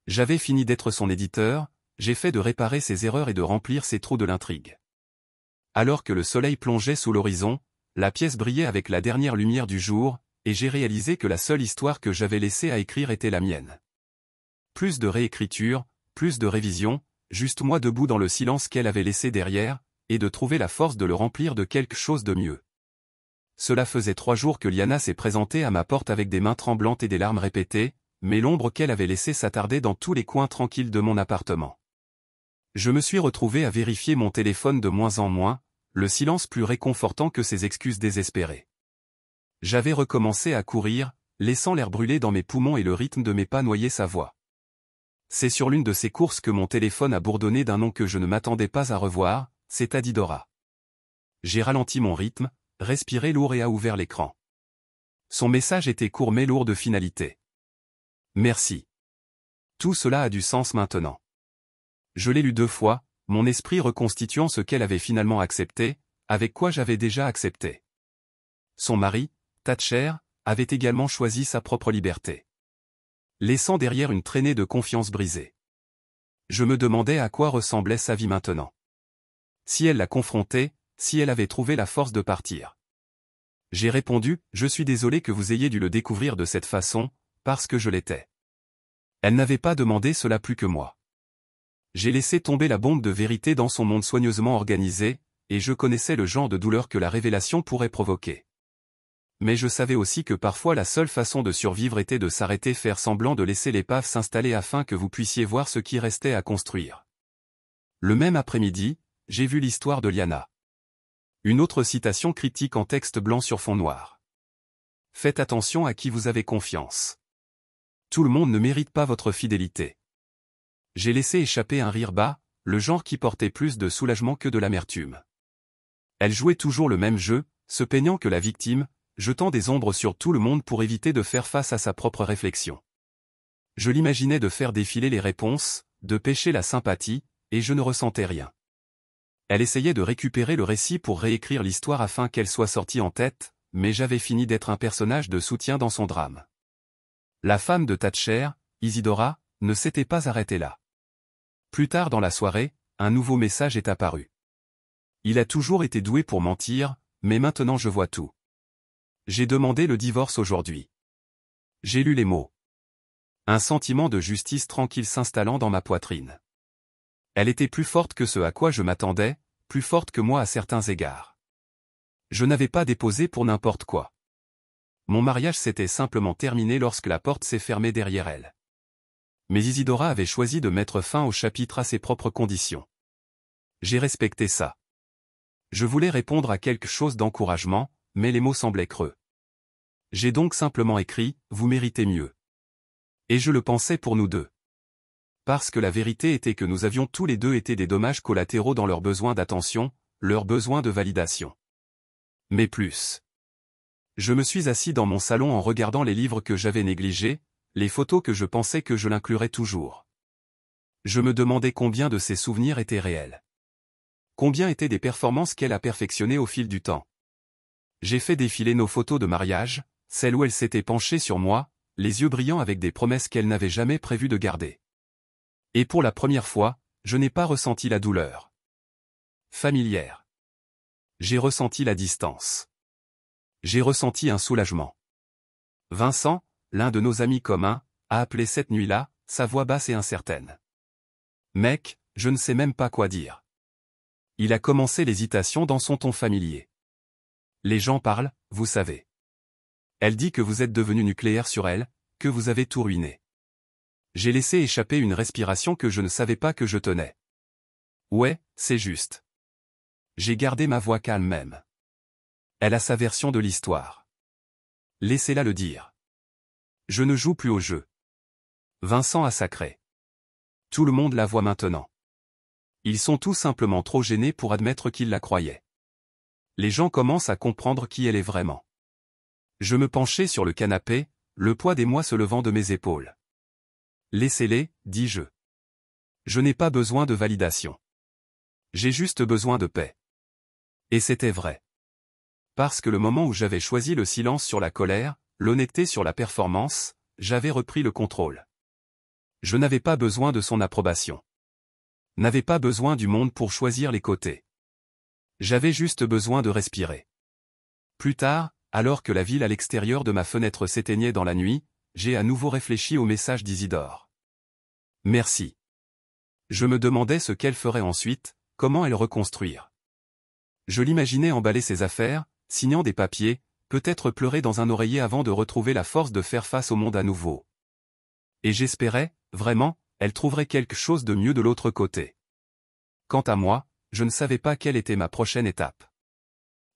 J'avais fini d'être son éditeur, j'ai fait de réparer ses erreurs et de remplir ses trous de l'intrigue. Alors que le soleil plongeait sous l'horizon, la pièce brillait avec la dernière lumière du jour, et j'ai réalisé que la seule histoire que j'avais laissée à écrire était la mienne. Plus de réécriture, plus de révision, juste moi debout dans le silence qu'elle avait laissé derrière, et de trouver la force de le remplir de quelque chose de mieux. Cela faisait 3 jours que Liana s'est présentée à ma porte avec des mains tremblantes et des larmes répétées, mais l'ombre qu'elle avait laissée s'attardait dans tous les coins tranquilles de mon appartement. Je me suis retrouvé à vérifier mon téléphone de moins en moins, le silence plus réconfortant que ses excuses désespérées. J'avais recommencé à courir, laissant l'air brûler dans mes poumons et le rythme de mes pas noyer sa voix. C'est sur l'une de ces courses que mon téléphone a bourdonné d'un nom que je ne m'attendais pas à revoir, c'est Adidora. J'ai ralenti mon rythme, respiré lourd et a ouvert l'écran. Son message était court mais lourd de finalité. Merci. Tout cela a du sens maintenant. Je l'ai lu 2 fois, mon esprit reconstituant ce qu'elle avait finalement accepté, avec quoi j'avais déjà accepté. Son mari, Thatcher, avait également choisi sa propre liberté. Laissant derrière une traînée de confiance brisée. Je me demandais à quoi ressemblait sa vie maintenant. Si elle l'a confronté, si elle avait trouvé la force de partir. J'ai répondu, je suis désolé que vous ayez dû le découvrir de cette façon, parce que je l'étais. Elle n'avait pas demandé cela plus que moi. J'ai laissé tomber la bombe de vérité dans son monde soigneusement organisé, et je connaissais le genre de douleur que la révélation pourrait provoquer. Mais je savais aussi que parfois la seule façon de survivre était de s'arrêter, faire semblant de laisser l'épave s'installer afin que vous puissiez voir ce qui restait à construire. Le même après-midi, j'ai vu l'histoire de Liana. Une autre citation critique en texte blanc sur fond noir. Faites attention à qui vous avez confiance. Tout le monde ne mérite pas votre fidélité. J'ai laissé échapper un rire bas, le genre qui portait plus de soulagement que de l'amertume. Elle jouait toujours le même jeu, se peignant que la victime, jetant des ombres sur tout le monde pour éviter de faire face à sa propre réflexion. Je l'imaginais de faire défiler les réponses, de pêcher la sympathie, et je ne ressentais rien. Elle essayait de récupérer le récit pour réécrire l'histoire afin qu'elle soit sortie en tête, mais j'avais fini d'être un personnage de soutien dans son drame. La femme de Thatcher, Isidora, ne s'était pas arrêtée là. Plus tard dans la soirée, un nouveau message est apparu. Il a toujours été doué pour mentir, mais maintenant je vois tout. J'ai demandé le divorce aujourd'hui. J'ai lu les mots. Un sentiment de justice tranquille s'installant dans ma poitrine. Elle était plus forte que ce à quoi je m'attendais, plus forte que moi à certains égards. Je n'avais pas déposé pour n'importe quoi. Mon mariage s'était simplement terminé lorsque la porte s'est fermée derrière elle. Mais Isidora avait choisi de mettre fin au chapitre à ses propres conditions. J'ai respecté ça. Je voulais répondre à quelque chose d'encouragement, mais les mots semblaient creux. J'ai donc simplement écrit « Vous méritez mieux ». Et je le pensais pour nous deux. Parce que la vérité était que nous avions tous les deux été des dommages collatéraux dans leurs besoins d'attention, leurs besoins de validation. Mais plus. Je me suis assis dans mon salon en regardant les livres que j'avais négligés, les photos que je pensais que je l'inclurais toujours. Je me demandais combien de ces souvenirs étaient réels. Combien étaient des performances qu'elle a perfectionnées au fil du temps. J'ai fait défiler nos photos de mariage, celles où elle s'était penchée sur moi, les yeux brillants avec des promesses qu'elle n'avait jamais prévu de garder. Et pour la première fois, je n'ai pas ressenti la douleur familière. J'ai ressenti la distance. J'ai ressenti un soulagement. Vincent, l'un de nos amis communs, a appelé cette nuit-là, sa voix basse et incertaine. Mec, je ne sais même pas quoi dire. Il a commencé l'hésitation dans son ton familier. Les gens parlent, vous savez. Elle dit que vous êtes devenu nucléaire sur elle, que vous avez tout ruiné. J'ai laissé échapper une respiration que je ne savais pas que je tenais. Ouais, c'est juste. J'ai gardé ma voix calme même. Elle a sa version de l'histoire. Laissez-la le dire. Je ne joue plus au jeu. Vincent a sacré. Tout le monde la voit maintenant. Ils sont tout simplement trop gênés pour admettre qu'ils la croyaient. Les gens commencent à comprendre qui elle est vraiment. Je me penchai sur le canapé, le poids des mois se levant de mes épaules. Laissez-les, dis-je. Je n'ai pas besoin de validation. J'ai juste besoin de paix. Et c'était vrai. Parce que le moment où j'avais choisi le silence sur la colère, l'honnêteté sur la performance, j'avais repris le contrôle. Je n'avais pas besoin de son approbation. N'avais pas besoin du monde pour choisir les côtés. J'avais juste besoin de respirer. Plus tard, alors que la ville à l'extérieur de ma fenêtre s'éteignait dans la nuit, j'ai à nouveau réfléchi au message d'Isidore. Merci. Je me demandais ce qu'elle ferait ensuite, comment elle reconstruire. Je l'imaginais emballer ses affaires, signant des papiers, peut-être pleurer dans un oreiller avant de retrouver la force de faire face au monde à nouveau. Et j'espérais, vraiment, elle trouverait quelque chose de mieux de l'autre côté. Quant à moi, je ne savais pas quelle était ma prochaine étape.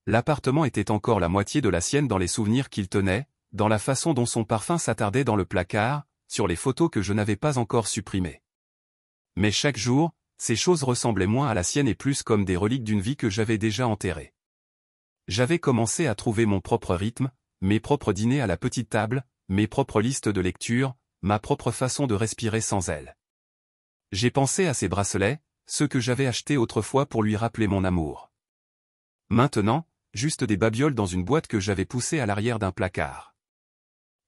L'appartement était encore la moitié de la sienne dans les souvenirs qu'il tenait, dans la façon dont son parfum s'attardait dans le placard, sur les photos que je n'avais pas encore supprimées. Mais chaque jour, ces choses ressemblaient moins à la sienne et plus comme des reliques d'une vie que j'avais déjà enterrée. J'avais commencé à trouver mon propre rythme, mes propres dîners à la petite table, mes propres listes de lecture, ma propre façon de respirer sans elle. J'ai pensé à ces bracelets, ceux que j'avais achetés autrefois pour lui rappeler mon amour. Maintenant, juste des babioles dans une boîte que j'avais poussée à l'arrière d'un placard.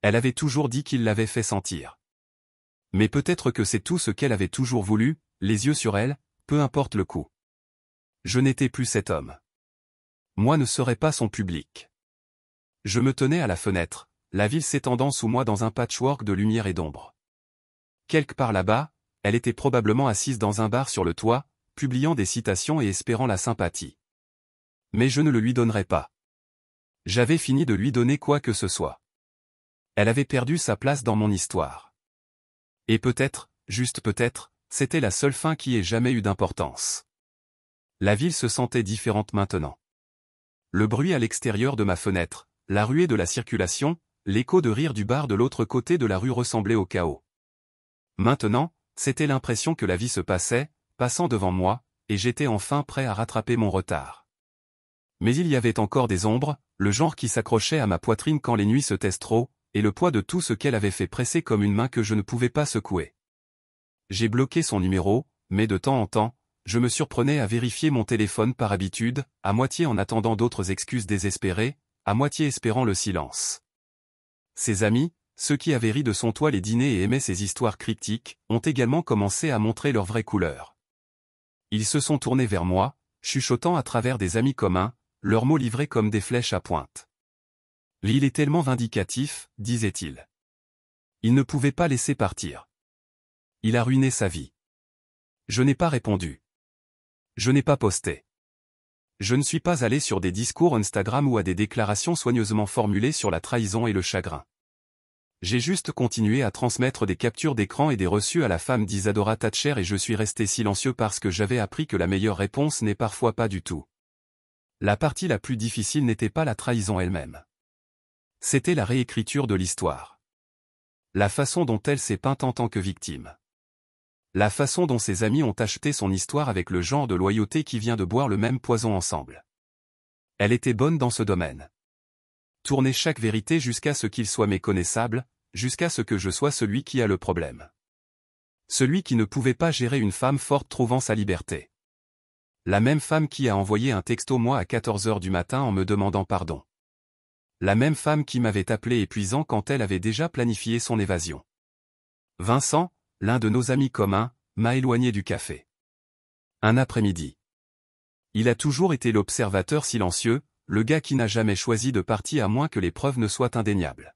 Elle avait toujours dit qu'il l'avait fait sentir. Mais peut-être que c'est tout ce qu'elle avait toujours voulu, les yeux sur elle, peu importe le coup. Je n'étais plus cet homme. Moi ne serais pas son public. Je me tenais à la fenêtre, la ville s'étendant sous moi dans un patchwork de lumière et d'ombre. Quelque part là-bas, elle était probablement assise dans un bar sur le toit, publiant des citations et espérant la sympathie. Mais je ne le lui donnerais pas. J'avais fini de lui donner quoi que ce soit. Elle avait perdu sa place dans mon histoire. Et peut-être, juste peut-être, c'était la seule fin qui ait jamais eu d'importance. La ville se sentait différente maintenant. Le bruit à l'extérieur de ma fenêtre, la ruée de la circulation, l'écho de rire du bar de l'autre côté de la rue ressemblait au chaos. Maintenant, c'était l'impression que la vie se passait, passant devant moi, et j'étais enfin prêt à rattraper mon retard. Mais il y avait encore des ombres, le genre qui s'accrochait à ma poitrine quand les nuits se taisent trop, et le poids de tout ce qu'elle avait fait presser comme une main que je ne pouvais pas secouer. J'ai bloqué son numéro, mais de temps en temps, je me surprenais à vérifier mon téléphone par habitude, à moitié en attendant d'autres excuses désespérées, à moitié espérant le silence. Ses amis, ceux qui avaient ri de son toit les dîners et aimaient ses histoires cryptiques, ont également commencé à montrer leur vraie couleur. Ils se sont tournés vers moi, chuchotant à travers des amis communs, leurs mots livrés comme des flèches à pointe. Il est tellement vindicatif, disait-il. Il ne pouvait pas laisser partir. Il a ruiné sa vie. Je n'ai pas répondu. Je n'ai pas posté. Je ne suis pas allé sur des discours Instagram ou à des déclarations soigneusement formulées sur la trahison et le chagrin. J'ai juste continué à transmettre des captures d'écran et des reçus à la femme d'Isadora Thatcher et je suis resté silencieux parce que j'avais appris que la meilleure réponse n'est parfois pas du tout. La partie la plus difficile n'était pas la trahison elle-même. C'était la réécriture de l'histoire. La façon dont elle s'est peinte en tant que victime. La façon dont ses amis ont acheté son histoire avec le genre de loyauté qui vient de boire le même poison ensemble. Elle était bonne dans ce domaine. Tourner chaque vérité jusqu'à ce qu'il soit méconnaissable, jusqu'à ce que je sois celui qui a le problème. Celui qui ne pouvait pas gérer une femme forte trouvant sa liberté. La même femme qui a envoyé un texto moi à 14 h du matin en me demandant pardon. La même femme qui m'avait appelé épuisant quand elle avait déjà planifié son évasion. Vincent, l'un de nos amis communs, m'a éloigné du café. Un après-midi. Il a toujours été l'observateur silencieux, le gars qui n'a jamais choisi de parti à moins que les preuves ne soient indéniables.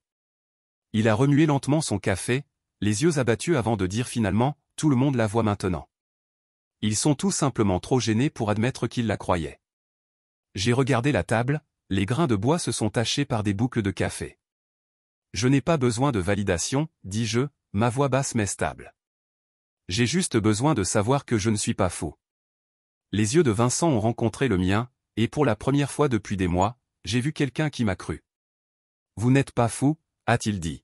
Il a remué lentement son café, les yeux abattus avant de dire finalement, tout le monde la voit maintenant. Ils sont tout simplement trop gênés pour admettre qu'ils la croyaient. J'ai regardé la table, les grains de bois se sont tachés par des boucles de café. Je n'ai pas besoin de validation, dis-je, ma voix basse mais stable. J'ai juste besoin de savoir que je ne suis pas fou. Les yeux de Vincent ont rencontré le mien, et pour la première fois depuis des mois, j'ai vu quelqu'un qui m'a cru. Vous n'êtes pas fou, a-t-il dit.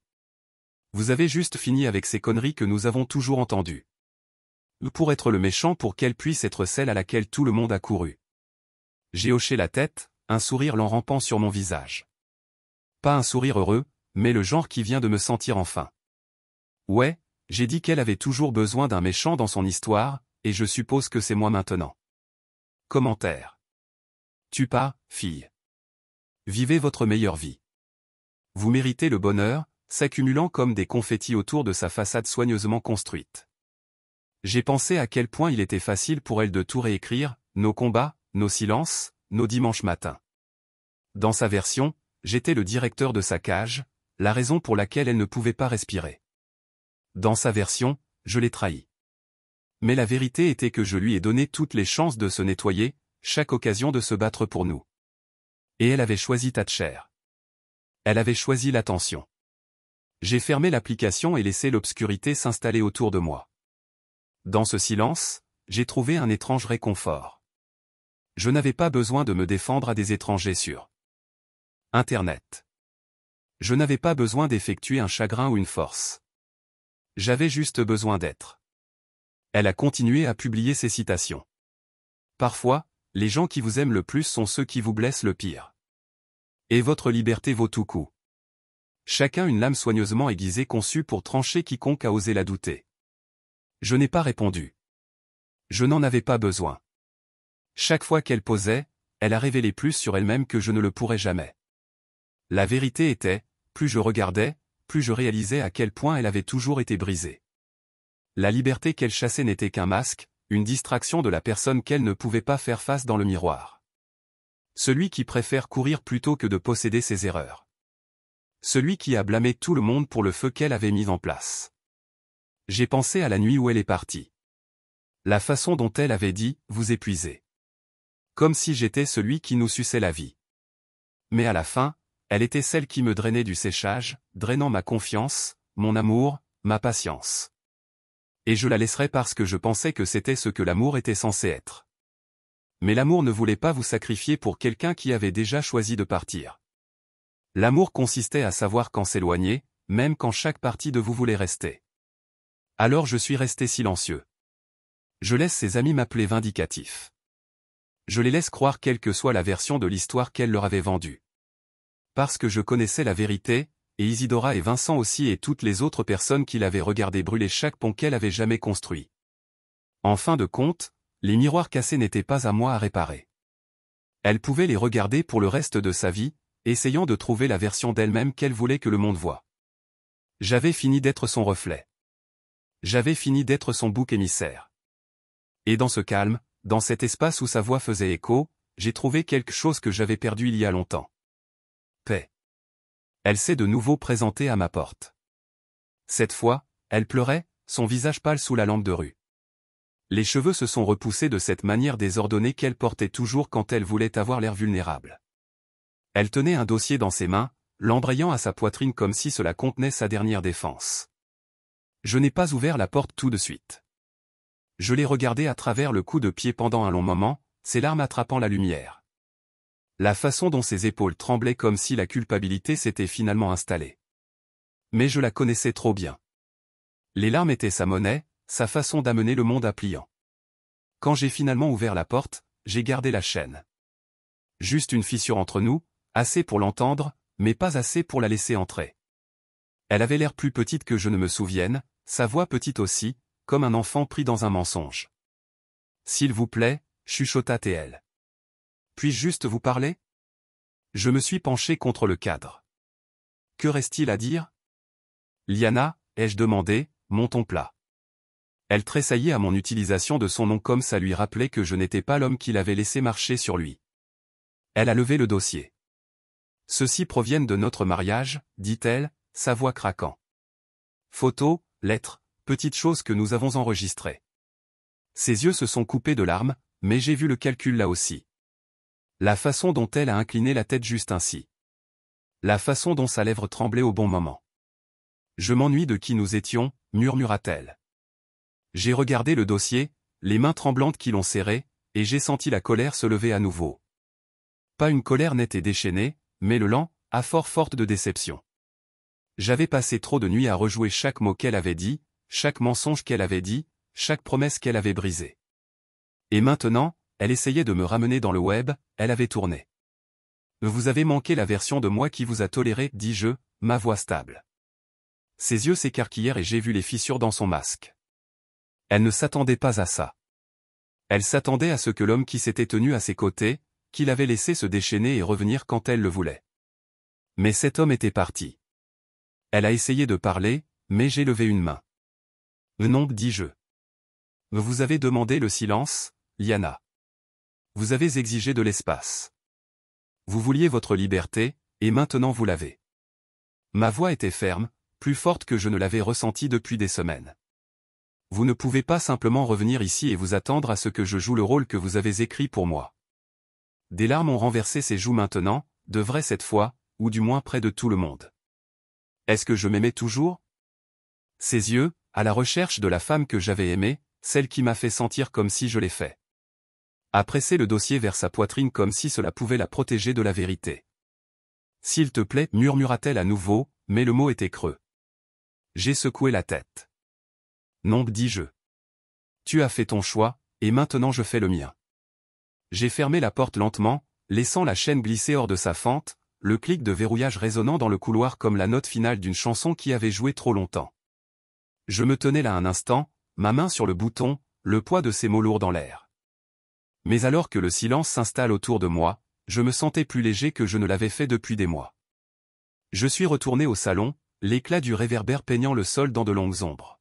Vous avez juste fini avec ces conneries que nous avons toujours entendues. Pour être le méchant pour qu'elle puisse être celle à laquelle tout le monde a couru. J'ai hoché la tête, un sourire lent rampant sur mon visage. Pas un sourire heureux, mais le genre qui vient de me sentir enfin. Ouais, j'ai dit qu'elle avait toujours besoin d'un méchant dans son histoire, et je suppose que c'est moi maintenant. Commentaire. Tue pas, fille. Vivez votre meilleure vie. Vous méritez le bonheur, s'accumulant comme des confettis autour de sa façade soigneusement construite. J'ai pensé à quel point il était facile pour elle de tout réécrire, nos combats, nos silences, nos dimanches matins. Dans sa version, j'étais le directeur de sa cage, la raison pour laquelle elle ne pouvait pas respirer. Dans sa version, je l'ai trahi. Mais la vérité était que je lui ai donné toutes les chances de se nettoyer, chaque occasion de se battre pour nous. Et elle avait choisi Thatcher. Elle avait choisi l'attention. J'ai fermé l'application et laissé l'obscurité s'installer autour de moi. Dans ce silence, j'ai trouvé un étrange réconfort. Je n'avais pas besoin de me défendre à des étrangers sur Internet. Je n'avais pas besoin d'effectuer un chagrin ou une force. J'avais juste besoin d'être. Elle a continué à publier ses citations. Parfois, les gens qui vous aiment le plus sont ceux qui vous blessent le pire. Et votre liberté vaut tout coup. Chacun une lame soigneusement aiguisée conçue pour trancher quiconque a osé la douter. Je n'ai pas répondu. Je n'en avais pas besoin. Chaque fois qu'elle posait, elle a révélé plus sur elle-même que je ne le pourrais jamais. La vérité était, plus je regardais, plus je réalisais à quel point elle avait toujours été brisée. La liberté qu'elle chassait n'était qu'un masque, une distraction de la personne qu'elle ne pouvait pas faire face dans le miroir. Celui qui préfère courir plutôt que de posséder ses erreurs. Celui qui a blâmé tout le monde pour le feu qu'elle avait mis en place. J'ai pensé à la nuit où elle est partie. La façon dont elle avait dit « vous épuisez ». Comme si j'étais celui qui nous suçait la vie. Mais à la fin, elle était celle qui me drainait du séchage, drainant ma confiance, mon amour, ma patience. Et je la laisserai parce que je pensais que c'était ce que l'amour était censé être. Mais l'amour ne voulait pas vous sacrifier pour quelqu'un qui avait déjà choisi de partir. L'amour consistait à savoir quand s'éloigner, même quand chaque partie de vous voulait rester. Alors je suis resté silencieux. Je laisse ses amis m'appeler vindicatif. Je les laisse croire quelle que soit la version de l'histoire qu'elle leur avait vendue. Parce que je connaissais la vérité, et Isidora et Vincent aussi et toutes les autres personnes qui l'avaient regardé brûler chaque pont qu'elle avait jamais construit. En fin de compte, les miroirs cassés n'étaient pas à moi à réparer. Elle pouvait les regarder pour le reste de sa vie, essayant de trouver la version d'elle-même qu'elle voulait que le monde voie. J'avais fini d'être son reflet. J'avais fini d'être son bouc émissaire. Et dans ce calme, dans cet espace où sa voix faisait écho, j'ai trouvé quelque chose que j'avais perdu il y a longtemps. Paix. Elle s'est de nouveau présentée à ma porte. Cette fois, elle pleurait, son visage pâle sous la lampe de rue. Les cheveux se sont repoussés de cette manière désordonnée qu'elle portait toujours quand elle voulait avoir l'air vulnérable. Elle tenait un dossier dans ses mains, l'embrayant à sa poitrine comme si cela contenait sa dernière défense. Je n'ai pas ouvert la porte tout de suite. Je l'ai regardée à travers le coup de pied pendant un long moment, ses larmes attrapant la lumière. La façon dont ses épaules tremblaient comme si la culpabilité s'était finalement installée. Mais je la connaissais trop bien. Les larmes étaient sa monnaie, sa façon d'amener le monde à pliant. Quand j'ai finalement ouvert la porte, j'ai gardé la chaîne. Juste une fissure entre nous, assez pour l'entendre, mais pas assez pour la laisser entrer. Elle avait l'air plus petite que je ne me souvienne, sa voix petite aussi, comme un enfant pris dans un mensonge. « S'il vous plaît » chuchota-t-elle. « Puis-je juste vous parler ?» Je me suis penché contre le cadre. « Que reste-t-il à dire ?»« Liana » ai-je demandé, mon ton plat. Elle tressaillit à mon utilisation de son nom comme ça lui rappelait que je n'étais pas l'homme qui l'avait laissé marcher sur lui. Elle a levé le dossier. « Ceux-ci proviennent de notre mariage, dit-elle, sa voix craquant. Photos, lettres, petites choses que nous avons enregistrées. » Ses yeux se sont coupés de larmes, mais j'ai vu le calcul là aussi. La façon dont elle a incliné la tête juste ainsi. La façon dont sa lèvre tremblait au bon moment. « Je m'ennuie de qui nous étions, murmura-t-elle. J'ai regardé le dossier, les mains tremblantes qui l'ont serré, et j'ai senti la colère se lever à nouveau. Pas une colère nette et déchaînée, mais le lent, affort forte de déception. J'avais passé trop de nuits à rejouer chaque mot qu'elle avait dit, chaque mensonge qu'elle avait dit, chaque promesse qu'elle avait brisée. Et maintenant, elle essayait de me ramener dans le web, elle avait tourné. « Vous avez manqué la version de moi qui vous a toléré, dis-je, ma voix stable. » Ses yeux s'écarquillèrent et j'ai vu les fissures dans son masque. Elle ne s'attendait pas à ça. Elle s'attendait à ce que l'homme qui s'était tenu à ses côtés, qui l'avait laissé se déchaîner et revenir quand elle le voulait. Mais cet homme était parti. Elle a essayé de parler, mais j'ai levé une main. « Non, dis-je. Vous avez demandé le silence, Liana. Vous avez exigé de l'espace. Vous vouliez votre liberté, et maintenant vous l'avez. » Ma voix était ferme, plus forte que je ne l'avais ressentie depuis des semaines. « Vous ne pouvez pas simplement revenir ici et vous attendre à ce que je joue le rôle que vous avez écrit pour moi. » Des larmes ont renversé ses joues maintenant, de vrai cette fois, ou du moins près de tout le monde. Est-ce que je m'aimais toujours? Ses yeux, à la recherche de la femme que j'avais aimée, celle qui m'a fait sentir comme si je l'ai fait. A pressé le dossier vers sa poitrine comme si cela pouvait la protéger de la vérité. « S'il te plaît, murmura-t-elle à nouveau, mais le mot était creux. J'ai secoué la tête. « Non, dis-je. Tu as fait ton choix, et maintenant je fais le mien. » J'ai fermé la porte lentement, laissant la chaîne glisser hors de sa fente, le clic de verrouillage résonnant dans le couloir comme la note finale d'une chanson qui avait joué trop longtemps. Je me tenais là un instant, ma main sur le bouton, le poids de ses mots lourds dans l'air. Mais alors que le silence s'installe autour de moi, je me sentais plus léger que je ne l'avais fait depuis des mois. Je suis retourné au salon, l'éclat du réverbère peignant le sol dans de longues ombres.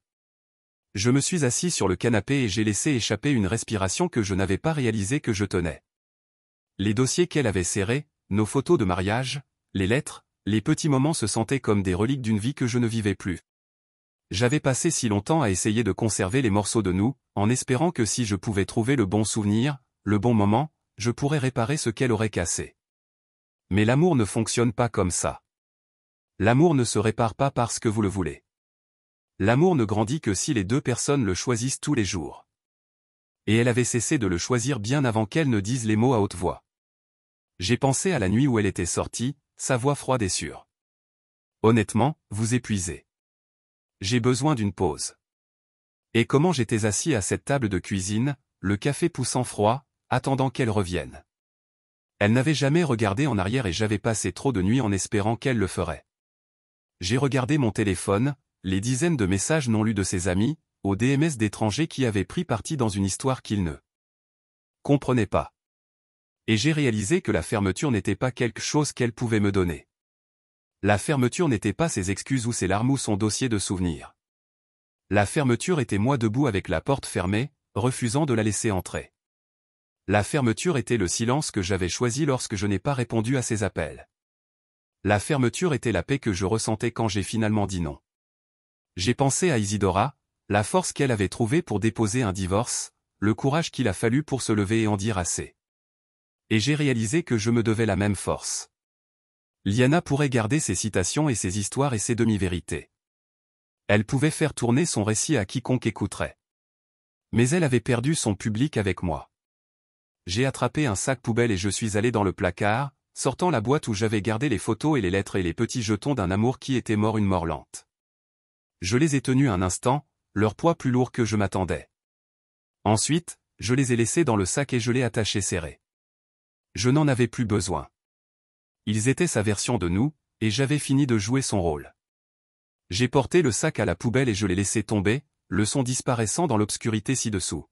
Je me suis assis sur le canapé et j'ai laissé échapper une respiration que je n'avais pas réalisé que je tenais. Les dossiers qu'elle avait serrés, nos photos de mariage, les lettres, les petits moments se sentaient comme des reliques d'une vie que je ne vivais plus. J'avais passé si longtemps à essayer de conserver les morceaux de nous, en espérant que si je pouvais trouver le bon souvenir, le bon moment, je pourrais réparer ce qu'elle aurait cassé. Mais l'amour ne fonctionne pas comme ça. L'amour ne se répare pas parce que vous le voulez. L'amour ne grandit que si les deux personnes le choisissent tous les jours. Et elle avait cessé de le choisir bien avant qu'elle ne dise les mots à haute voix. J'ai pensé à la nuit où elle était sortie, sa voix froide et sûre. Honnêtement, vous épuisez. J'ai besoin d'une pause. Et comment j'étais assis à cette table de cuisine, le café poussant froid, attendant qu'elle revienne. Elle n'avait jamais regardé en arrière et j'avais passé trop de nuits en espérant qu'elle le ferait. J'ai regardé mon téléphone, les dizaines de messages non lus de ses amis, aux DMS d'étrangers qui avaient pris parti dans une histoire qu'ils ne comprenaient pas. Et j'ai réalisé que la fermeture n'était pas quelque chose qu'elle pouvait me donner. La fermeture n'était pas ses excuses ou ses larmes ou son dossier de souvenirs. La fermeture était moi debout avec la porte fermée, refusant de la laisser entrer. La fermeture était le silence que j'avais choisi lorsque je n'ai pas répondu à ses appels. La fermeture était la paix que je ressentais quand j'ai finalement dit non. J'ai pensé à Isidora, la force qu'elle avait trouvée pour déposer un divorce, le courage qu'il a fallu pour se lever et en dire assez. Et j'ai réalisé que je me devais la même force. Liana pourrait garder ses citations et ses histoires et ses demi-vérités. Elle pouvait faire tourner son récit à quiconque écouterait. Mais elle avait perdu son public avec moi. J'ai attrapé un sac poubelle et je suis allé dans le placard, sortant la boîte où j'avais gardé les photos et les lettres et les petits jetons d'un amour qui était mort une mort lente. Je les ai tenus un instant, leur poids plus lourd que je m'attendais. Ensuite, je les ai laissés dans le sac et je l'ai attaché serré. Je n'en avais plus besoin. Ils étaient sa version de nous, et j'avais fini de jouer son rôle. J'ai porté le sac à la poubelle et je l'ai laissé tomber, le son disparaissant dans l'obscurité ci-dessous.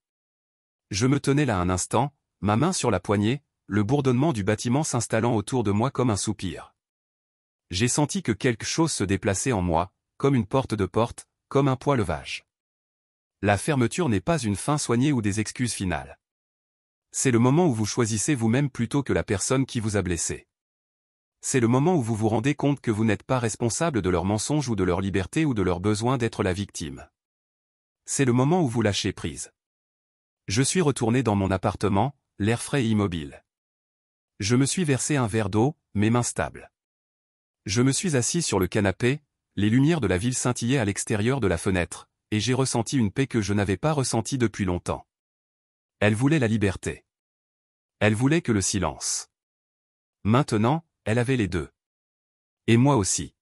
Je me tenais là un instant, ma main sur la poignée, le bourdonnement du bâtiment s'installant autour de moi comme un soupir. J'ai senti que quelque chose se déplaçait en moi, comme une porte de porte, comme un poids levage. La fermeture n'est pas une fin soignée ou des excuses finales. C'est le moment où vous choisissez vous-même plutôt que la personne qui vous a blessé. C'est le moment où vous vous rendez compte que vous n'êtes pas responsable de leurs mensonges ou de leur liberté ou de leur besoin d'être la victime. C'est le moment où vous lâchez prise. Je suis retourné dans mon appartement, l'air frais et immobile. Je me suis versé un verre d'eau, mes mains stables. Je me suis assis sur le canapé, les lumières de la ville scintillaient à l'extérieur de la fenêtre, et j'ai ressenti une paix que je n'avais pas ressentie depuis longtemps. Elle voulait la liberté. Elle voulait que le silence. Maintenant, elle avait les deux. Et moi aussi.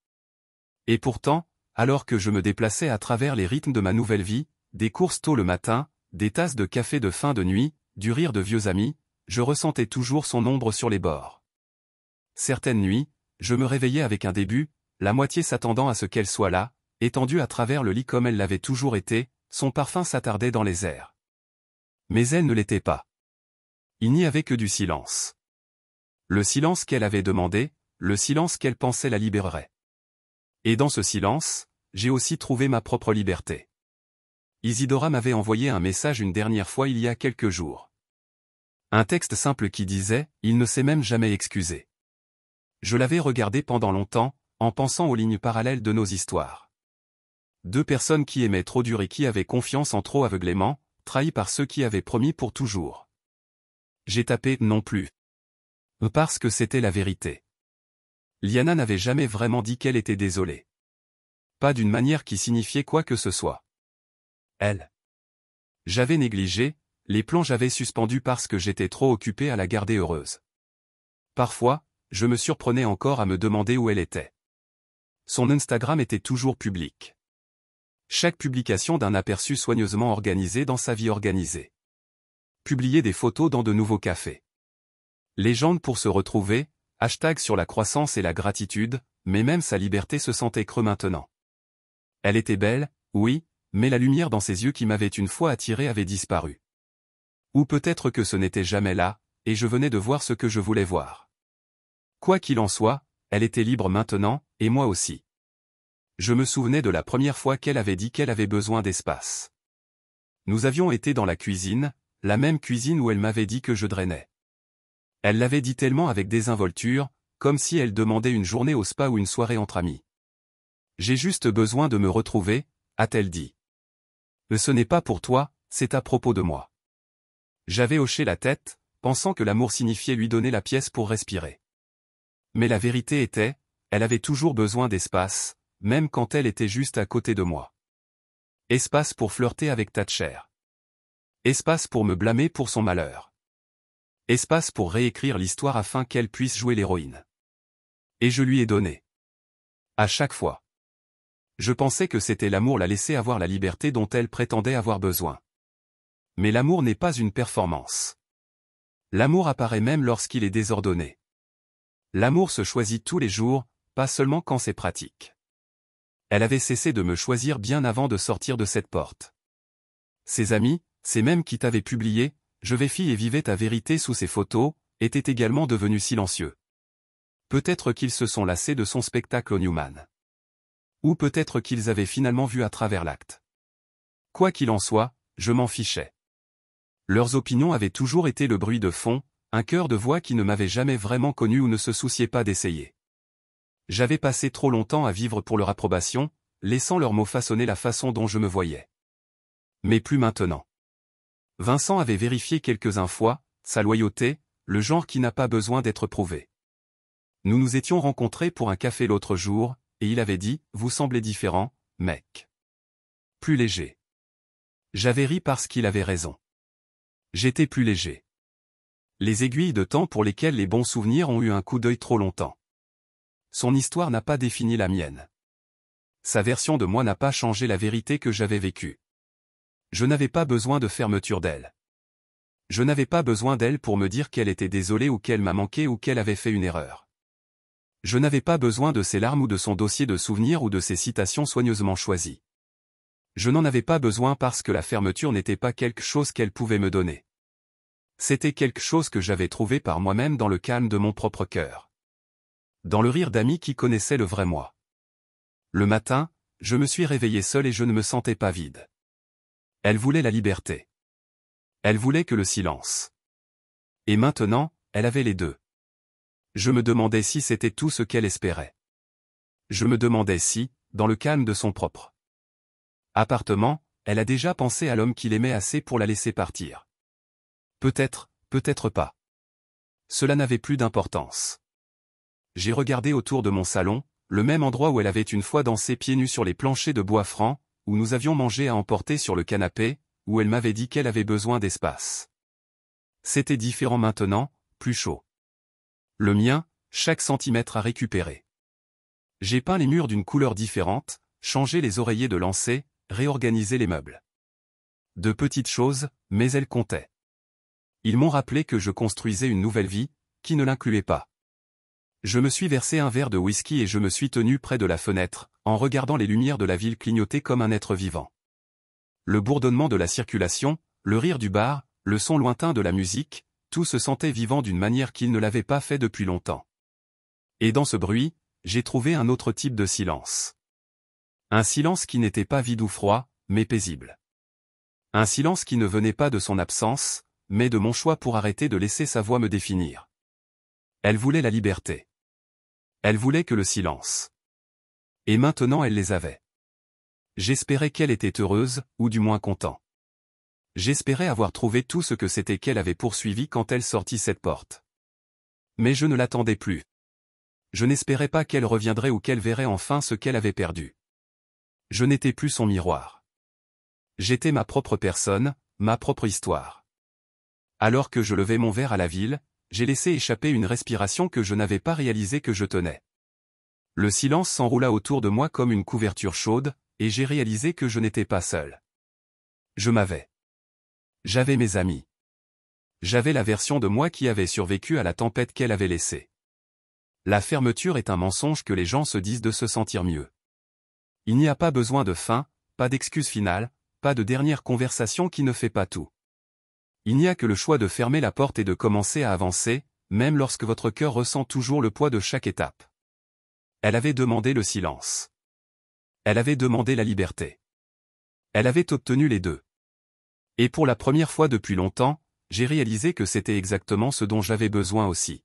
Et pourtant, alors que je me déplaçais à travers les rythmes de ma nouvelle vie, des courses tôt le matin, des tasses de café de fin de nuit, du rire de vieux amis, je ressentais toujours son ombre sur les bords. Certaines nuits, je me réveillais avec un début, la moitié s'attendant à ce qu'elle soit là, étendue à travers le lit comme elle l'avait toujours été, son parfum s'attardait dans les airs. Mais elle ne l'était pas. Il n'y avait que du silence. Le silence qu'elle avait demandé, le silence qu'elle pensait la libérerait. Et dans ce silence, j'ai aussi trouvé ma propre liberté. Isidora m'avait envoyé un message une dernière fois il y a quelques jours. Un texte simple qui disait « Il ne s'est même jamais excusé ». Je l'avais regardé pendant longtemps, en pensant aux lignes parallèles de nos histoires. Deux personnes qui aimaient trop dur et qui avaient confiance en trop aveuglément, trahies par ceux qui avaient promis pour toujours. J'ai tapé « non plus ». Parce que c'était la vérité. Liana n'avait jamais vraiment dit qu'elle était désolée. Pas d'une manière qui signifiait quoi que ce soit. Elle. J'avais négligé, les plans j'avais suspendus parce que j'étais trop occupé à la garder heureuse. Parfois, je me surprenais encore à me demander où elle était. Son Instagram était toujours public. Chaque publication d'un aperçu soigneusement organisé dans sa vie organisée. Publier des photos dans de nouveaux cafés. Légende pour se retrouver, hashtag sur la croissance et la gratitude, mais même sa liberté se sentait creux maintenant. Elle était belle, oui, mais la lumière dans ses yeux qui m'avait une fois attiré avait disparu. Ou peut-être que ce n'était jamais là, et je venais de voir ce que je voulais voir. Quoi qu'il en soit, elle était libre maintenant, et moi aussi. Je me souvenais de la première fois qu'elle avait dit qu'elle avait besoin d'espace. Nous avions été dans la cuisine, la même cuisine où elle m'avait dit que je drainais. Elle l'avait dit tellement avec désinvolture, comme si elle demandait une journée au spa ou une soirée entre amis. J'ai juste besoin de me retrouver, a-t-elle dit. Ce n'est pas pour toi, c'est à propos de moi. J'avais hoché la tête, pensant que l'amour signifiait lui donner la pièce pour respirer. Mais la vérité était, elle avait toujours besoin d'espace, même quand elle était juste à côté de moi. Espace pour flirter avec Thatcher. Espace pour me blâmer pour son malheur. Espace pour réécrire l'histoire afin qu'elle puisse jouer l'héroïne. Et je lui ai donné. À chaque fois. Je pensais que c'était l'amour la laisser avoir la liberté dont elle prétendait avoir besoin. Mais l'amour n'est pas une performance. L'amour apparaît même lorsqu'il est désordonné. L'amour se choisit tous les jours, pas seulement quand c'est pratique. Elle avait cessé de me choisir bien avant de sortir de cette porte. Ses amis, ces mêmes qui t'avaient publié, je vais fille et vivais ta vérité sous ses photos, étaient également devenus silencieux. Peut-être qu'ils se sont lassés de son spectacle au Newman. Ou peut-être qu'ils avaient finalement vu à travers l'acte. Quoi qu'il en soit, je m'en fichais. Leurs opinions avaient toujours été le bruit de fond, un chœur de voix qui ne m'avait jamais vraiment connu ou ne se souciait pas d'essayer. J'avais passé trop longtemps à vivre pour leur approbation, laissant leurs mots façonner la façon dont je me voyais. Mais plus maintenant. Vincent avait vérifié quelques-uns fois, sa loyauté, le genre qui n'a pas besoin d'être prouvé. Nous nous étions rencontrés pour un café l'autre jour, et il avait dit « Vous semblez différent, mec. » Plus léger. J'avais ri parce qu'il avait raison. J'étais plus léger. Les aiguilles de temps pour lesquelles les bons souvenirs ont eu un coup d'œil trop longtemps. Son histoire n'a pas défini la mienne. Sa version de moi n'a pas changé la vérité que j'avais vécue. Je n'avais pas besoin de fermeture d'elle. Je n'avais pas besoin d'elle pour me dire qu'elle était désolée ou qu'elle m'a manqué ou qu'elle avait fait une erreur. Je n'avais pas besoin de ses larmes ou de son dossier de souvenirs ou de ses citations soigneusement choisies. Je n'en avais pas besoin parce que la fermeture n'était pas quelque chose qu'elle pouvait me donner. C'était quelque chose que j'avais trouvé par moi-même dans le calme de mon propre cœur. Dans le rire d'amis qui connaissaient le vrai moi. Le matin, je me suis réveillé seul et je ne me sentais pas vide. Elle voulait la liberté. Elle voulait que le silence. Et maintenant, elle avait les deux. Je me demandais si c'était tout ce qu'elle espérait. Je me demandais si, dans le calme de son propre appartement, elle a déjà pensé à l'homme qu'il aimait assez pour la laisser partir. Peut-être, peut-être pas. Cela n'avait plus d'importance. J'ai regardé autour de mon salon, le même endroit où elle avait une fois dansé pieds nus sur les planchers de bois franc, où nous avions mangé à emporter sur le canapé, où elle m'avait dit qu'elle avait besoin d'espace. C'était différent maintenant, plus chaud. Le mien, chaque centimètre à récupérer. J'ai peint les murs d'une couleur différente, changé les oreillers de lancer, réorganisé les meubles. De petites choses, mais elles comptaient. Ils m'ont rappelé que je construisais une nouvelle vie, qui ne l'incluait pas. Je me suis versé un verre de whisky et je me suis tenu près de la fenêtre, en regardant les lumières de la ville clignoter comme un être vivant. Le bourdonnement de la circulation, le rire du bar, le son lointain de la musique, tout se sentait vivant d'une manière qu'il ne l'avait pas fait depuis longtemps. Et dans ce bruit, j'ai trouvé un autre type de silence. Un silence qui n'était pas vide ou froid, mais paisible. Un silence qui ne venait pas de son absence, mais de mon choix pour arrêter de laisser sa voix me définir. Elle voulait la liberté. Elle voulait que le silence. Et maintenant elle les avait. J'espérais qu'elle était heureuse, ou du moins content. J'espérais avoir trouvé tout ce que c'était qu'elle avait poursuivi quand elle sortit cette porte. Mais je ne l'attendais plus. Je n'espérais pas qu'elle reviendrait ou qu'elle verrait enfin ce qu'elle avait perdu. Je n'étais plus son miroir. J'étais ma propre personne, ma propre histoire. Alors que je levais mon verre à la ville, j'ai laissé échapper une respiration que je n'avais pas réalisé que je tenais. Le silence s'enroula autour de moi comme une couverture chaude, et j'ai réalisé que je n'étais pas seul. Je m'avais. J'avais mes amis. J'avais la version de moi qui avait survécu à la tempête qu'elle avait laissée. La fermeture est un mensonge que les gens se disent de se sentir mieux. Il n'y a pas besoin de fin, pas d'excuse finale, pas de dernière conversation qui ne fait pas tout. Il n'y a que le choix de fermer la porte et de commencer à avancer, même lorsque votre cœur ressent toujours le poids de chaque étape. Elle avait demandé le silence. Elle avait demandé la liberté. Elle avait obtenu les deux. Et pour la première fois depuis longtemps, j'ai réalisé que c'était exactement ce dont j'avais besoin aussi.